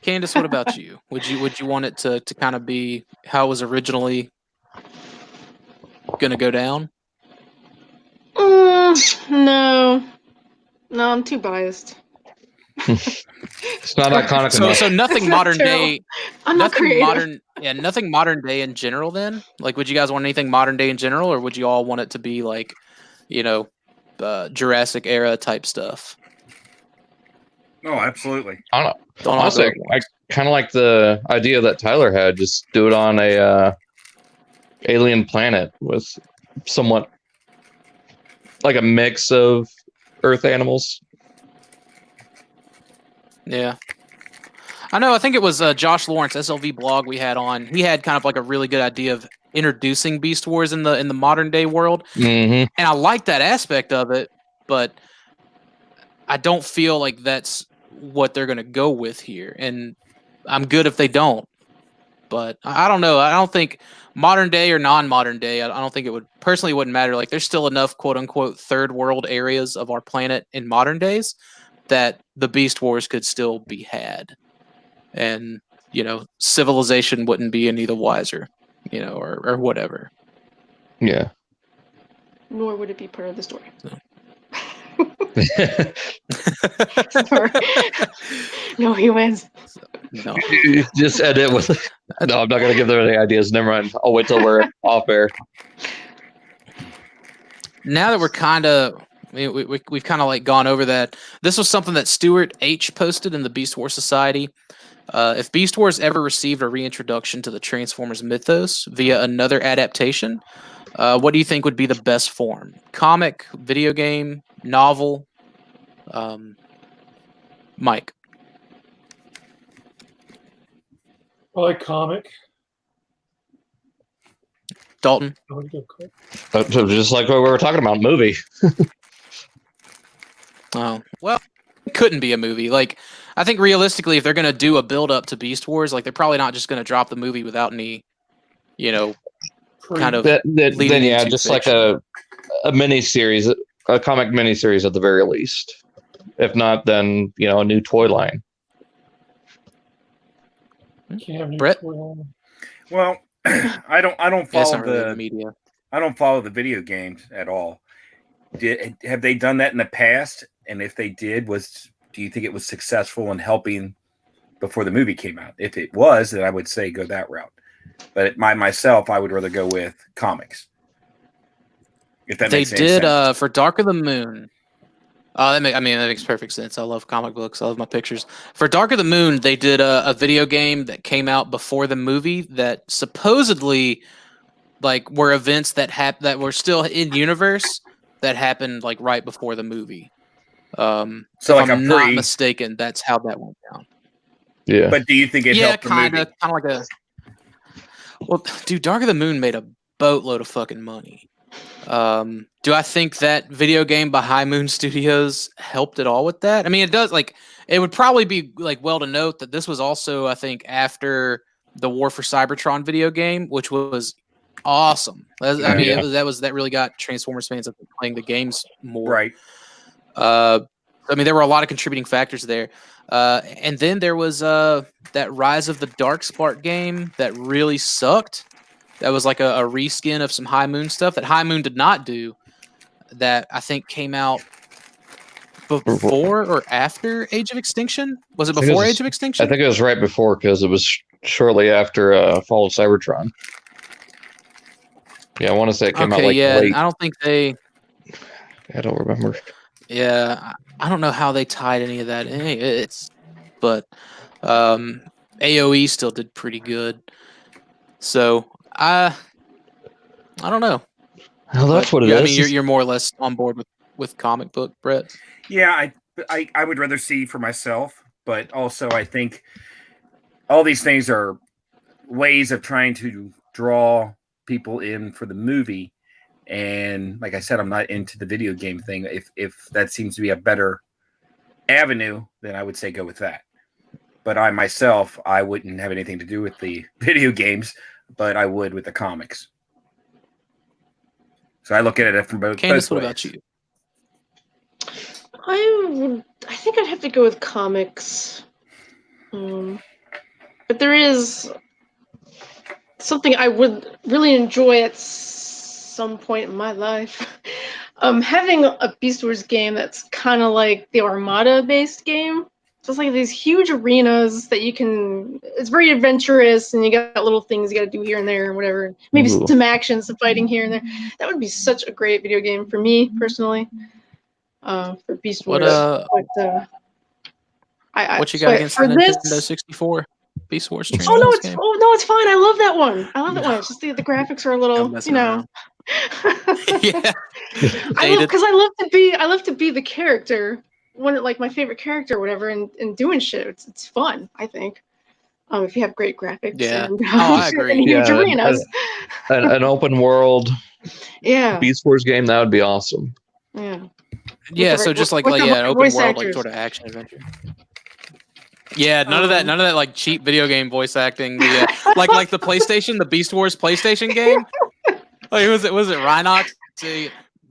Candace, what about you? Would you want it to kind of be how it was originally gonna go down? No, I'm too biased. It's not iconic So enough. so nothing That's not modern true. day. I'm not Nothing creative. nothing modern day in general. Then, like, would you guys want anything modern day in general, or would you all want it to be like, Jurassic era type stuff? No, absolutely. I don't know. Don't all Honestly, go at I once. kind of like the idea that Tyler had. Just do it on a alien planet with somewhat like a mix of Earth animals. Yeah. I know. I think it was Josh Lawrence, SLV blog we had on. He had kind of like a really good idea of introducing Beast Wars in the modern day world, Mm-hmm. and I like that aspect of it. But I don't feel like that's what they're going to go with here, and I'm good if they don't. But I don't know. I don't think modern day or non-modern day. I don't think it would personally wouldn't matter. Like, there's still enough quote unquote third world areas of our planet in modern days that the Beast Wars could still be had, and civilization wouldn't be any the wiser, or whatever. Yeah. Nor would it be part of the story. You Sorry. No, he wins. No. just edit with. No, I'm not gonna give them any ideas. Never mind. I'll wait till we're off air. Now that we're kind of we've kind of like gone over that. This was something that Stuart H posted in the Beast Wars Society. If Beast Wars ever received a reintroduction to the Transformers mythos via another adaptation, what do you think would be the best form? Comic, video game, novel? Mike. I like comic. Dalton. I like the comic. So just like what we were talking about, movie. Oh, well, it couldn't be a movie. Like, I think realistically, if they're going to do a build up to Beast Wars, like, they're probably not just going to drop the movie without any, kind of Then leading yeah, into just fiction. like a mini series, a comic mini series at the very least. If not, then a new toy line. Can't have any Brett? spoiler. Well, I don't Yeah, it's follow not really the the media. I don't follow the video games at all. Have they done that in the past? And if they did, do you think it was successful in helping before the movie came out? If it was, then I would say go that route. But myself, I would rather go with comics. If that They makes any did sense. for Dark of the Moon. That makes perfect sense. I love comic books. I love my pictures. For Dark of the Moon, they did a video game that came out before the movie that supposedly, like, were events that were still in universe that happened like right before the movie. So if like I'm a not pre. mistaken, that's how that went down. Yeah. But do you think it helped the movie? Kind of like a. Well, dude, Dark of the Moon made a boatload of fucking money. Do I think that video game by High Moon Studios helped at all with that? I mean, it does. Like, it would probably be like well to note that this was also, I think, after the War for Cybertron video game, which was awesome. That really got Transformers fans up playing the games more. Right. I mean, there were a lot of contributing factors there. And then there was that Rise of the Darkspark game that really sucked. That was like a reskin of some High Moon stuff that High Moon did not do. that I think came out before or after Age of Extinction? Was it before Age of Extinction? I think it was right before because it was shortly after Fall of Cybertron. Yeah, I want to say it came out like late. I don't think they. I don't remember. Yeah, I don't know how they tied any of that in. But AOE still did pretty good. So I don't know. Well, that's what it is. I mean, you're more or less on board with comic book, Brett. Yeah, I would rather see for myself, but also I think all these things are ways of trying to draw people in for the movie. And like I said, I'm not into the video game thing. If that seems to be a better avenue, then I would say go with that. But I myself, I wouldn't have anything to do with the video games, but I would with the comics. So I look at it from both Candace, ways. what about you? I think I'd have to go with comics. But there is something I would really enjoy at some point in my life. Having a Beast Wars game that's kind of like the Armada-based game. So it's like these huge arenas that you can... It's very adventurous, and you got little things you got to do here and there and whatever. Maybe some action, some fighting here and there. That would be such a great video game for me, personally. For Beast Wars. What you got against the Nintendo 64? Beast Wars. It's fine. I love that one. It's just the graphics are a little, Yeah. I love to be the character, my favorite character or whatever, and doing shit. It's fun, I think. If you have great graphics. Yeah. And, I agree. and huge arenas. An open world. Yeah. Beast Wars game, that would be awesome. Yeah. Yeah. So just an open world, like sort of action adventure. Yeah, none of that like cheap video game voice acting. Like the PlayStation, the Beast Wars PlayStation game. Like was it Rhinox?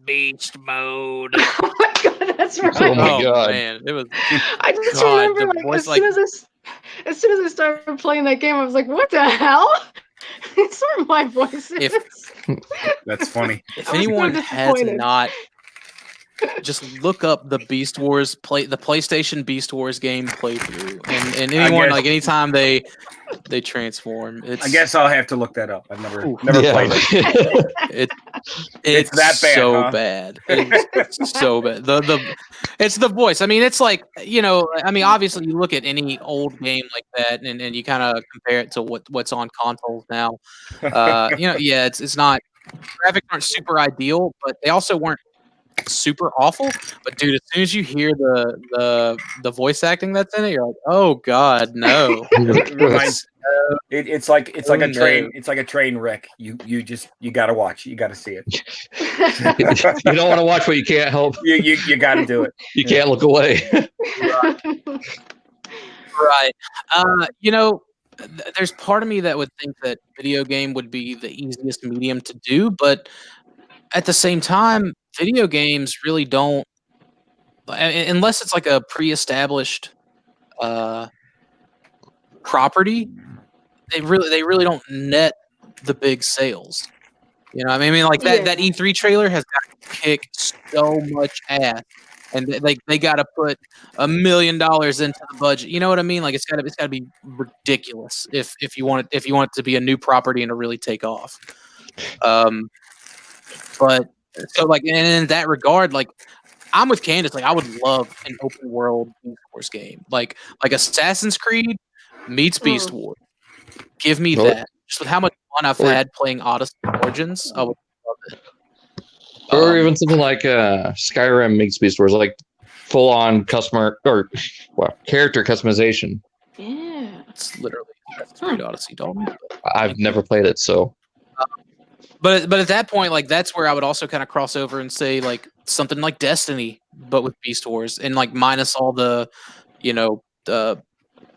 Beast mode. Oh my god, that's right. Oh my god, man, it was. I just remember as soon as I started playing that game, I was like, "What the hell?" It's sort of my voice. That's funny. If anyone has not. Just look up the Beast Wars the PlayStation Beast Wars game playthrough, and anyone anytime they transform. I guess I'll have to look that up. I've never played it. It's that bad. So huh? bad. It's so bad. It's the voice. I mean, it's like obviously you look at any old game like that, and you kind of compare it to what's on consoles now. It's not graphics aren't super ideal, but they also weren't super awful. But dude, as soon as you hear the voice acting that's in it, you're like, oh god, no. It's like a train. It's like a train wreck. You gotta watch. You gotta see it. You don't want to watch what you can't help. You gotta do it. You can't look away. Right. There's part of me that would think that video game would be the easiest medium to do, but at the same time, video games really don't, unless it's like a pre-established property. They really don't net the big sales. You know, I mean, like that E3 trailer has got to kick so much ass, and they got to put $1 million into the budget. You know what I mean? Like it's got to be ridiculous if you want it to be a new property and to really take off. But so like in that regard, like I'm with Candace. Like I would love an open world Beast Wars game, like Assassin's Creed meets Beast Wars. Give me that. Just with how much fun I've had playing Odyssey Origins, I would love it. Or even something like Skyrim meets Beast Wars, like full on character customization. Yeah, it's literally that's great Odyssey, dog. I've never played it, so. But at that point, like that's where I would also kind of cross over and say like something like Destiny, but with Beast Wars and like minus all the,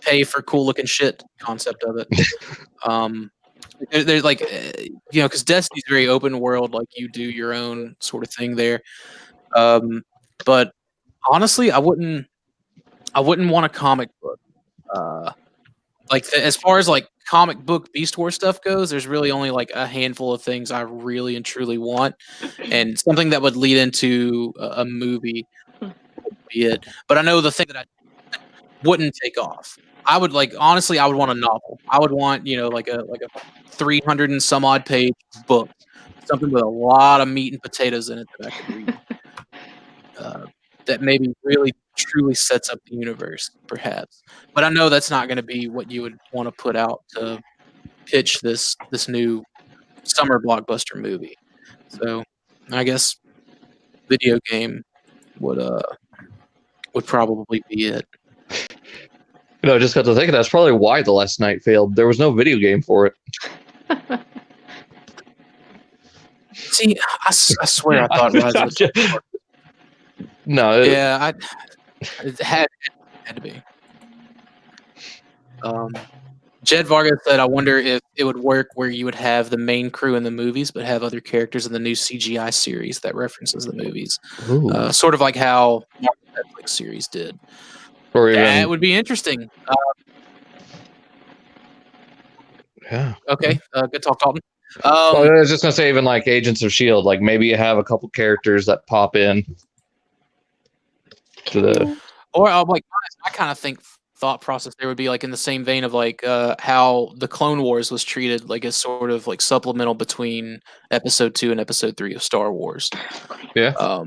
pay for cool looking shit concept of it. There's like, because Destiny's very open world, like you do your own sort of thing there. But honestly, I wouldn't want a comic book like as far as like comic book Beast Wars stuff goes, there's really only like a handful of things I really and truly want, and something that would lead into a movie would be it. But I know the thing that I wouldn't take off. I would honestly, I would want a novel. I would want like a 300 and some odd page book, something with a lot of meat and potatoes in it that I could read. That maybe really truly sets up the universe, perhaps. But I know that's not going to be what you would want to put out to pitch this new summer blockbuster movie. So I guess video game would probably be it. Just got to think that's probably why The Last Night failed. There was no video game for it. See, I swear I thought Rise of the No. Yeah, it had to be. Jed Vargas said, I wonder if it would work where you would have the main crew in the movies, but have other characters in the new CGI series that references the movies. Sort of like how the Netflix series did. Or even, that would be interesting. Yeah. Okay, good talk, Dalton. Well, I was just going to say, even like Agents of S.H.I.E.L.D., like maybe you have a couple characters that pop in. Or my kind of thought process there would be like in the same vein of like how the Clone Wars was treated like as sort of like supplemental between episode 2 and episode 3 of Star Wars. Yeah.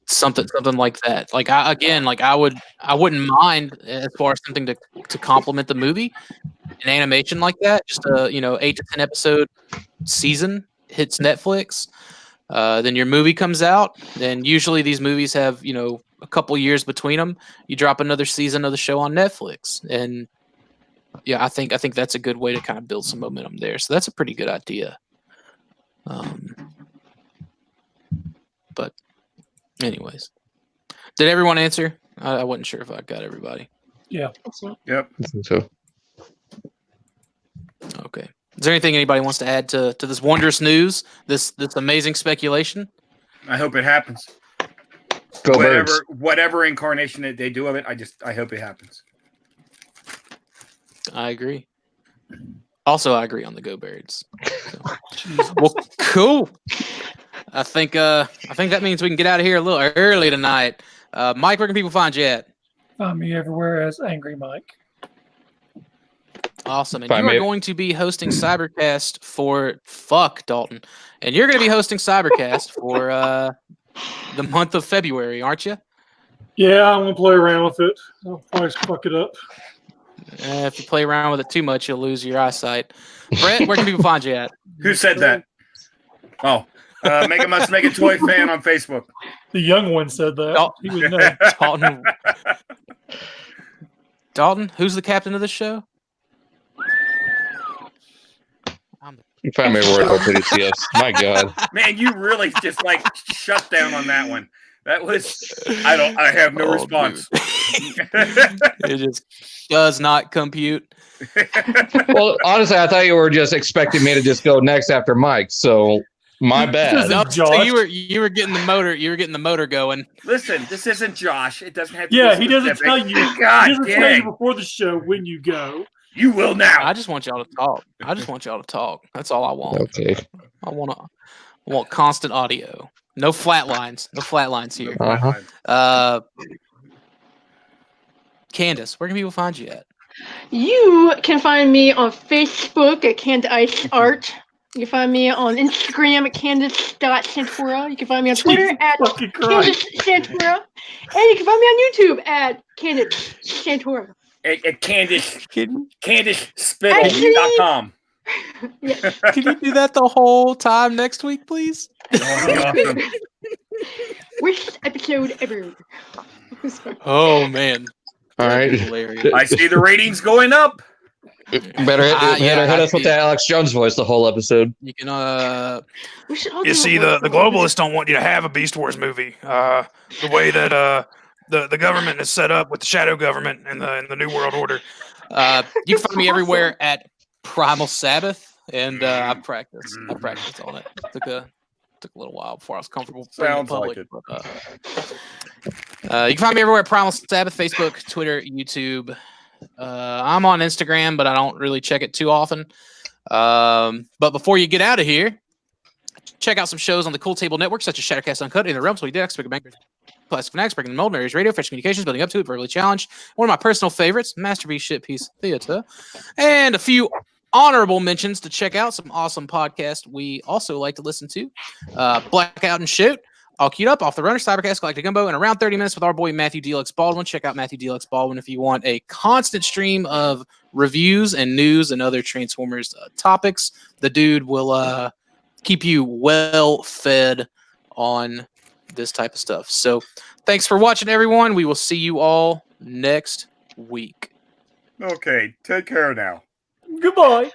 Something like that. Like I wouldn't mind as far as something to complement the movie, an animation like that, just a 8 to 10 episode season hits Netflix. Then your movie comes out. Then usually these movies have a couple years between them. You drop another season of the show on Netflix, and yeah, I think that's a good way to kind of build some momentum there. So that's a pretty good idea. But anyways, did everyone answer? I wasn't sure if I got everybody. Yeah. Yep. I think so. Okay. Is there anything anybody wants to add to this wondrous news? This amazing speculation? I hope it happens. Go Birds. Whatever incarnation that they do of it, I hope it happens. I agree. Also, I agree on the Go Birds. So. Well, cool. I think that means we can get out of here a little early tonight. Mike, where can people find you at? Find me everywhere as Angry Mike. Awesome. And you are going to be hosting Cybercast for Dalton. And you're going to be hosting Cybercast for the month of February, aren't you? Yeah, I'm going to play around with it. I'll probably fuck it up. If you play around with it too much, you'll lose your eyesight. Brett, where can people find you at? Who said that? Oh, Mega Must Make a Toy fan on Facebook. The young one said that. He would know. Dalton, who's the captain of the show? You find me everywhere at PDCS. My God. Man, you really just shut down on that one. That was I have no response. It just does not compute. Well, honestly, I thought you were just expecting me to just go next after Mike, so my bad. No, so you were getting the motor going. Listen, this isn't Josh. It doesn't have to be specific. He doesn't tell you. God, he doesn't tell you before the show when you go. You will now. I just want y'all to talk. That's all I want. Okay. I want constant audio. No flat lines. No flat lines here. Candace, where can people find you at? You can find me on Facebook at Candice Art. You can find me on Instagram at Candice.Santora. You can find me on Twitter at Candice Santora. And you can find me on YouTube at Candice Santora. At CandiceSpittle.com. Yes. Can you do that the whole time next week, please? Worst episode ever. Oh man! All right. I see the ratings going up. Better hit us with the Alex Jones voice the whole episode. You can. You see, the globalists don't want you to have a Beast Wars movie. The way that the government is set up with the shadow government and the New World Order. You can find me everywhere at Primal Sabbath, and I practiced on it. Took a little while before I was comfortable. Sounds public, like it. But, you can find me everywhere at Primal Sabbath, Facebook, Twitter, YouTube, I'm on Instagram, but I don't really check it too often. But before you get out of here, check out some shows on the Cool Table Network, such as Shattercast Uncut, In the Realms, Detox, Figga Bangin, Plastic Fanatics, Breaking the Mold, Mary's Radio, Fresh Communications, Building Up to It, Verbally Challenge. One of my personal favorites, Masterpiece Shitpiece Theater. And a few honorable mentions to check out some awesome podcasts we also like to listen to. Blackout and Shoot, All Queued Up, Off the Runner, Cybercast, Galactic Gumbo, and Around 30 Minutes with our boy Matthew DLX Baldwin. Check out Matthew DLX Baldwin if you want a constant stream of reviews and news and other Transformers topics. The dude will keep you well fed on this type of stuff. So thanks for watching, everyone. We will see you all next week. Okay, take care now. Goodbye.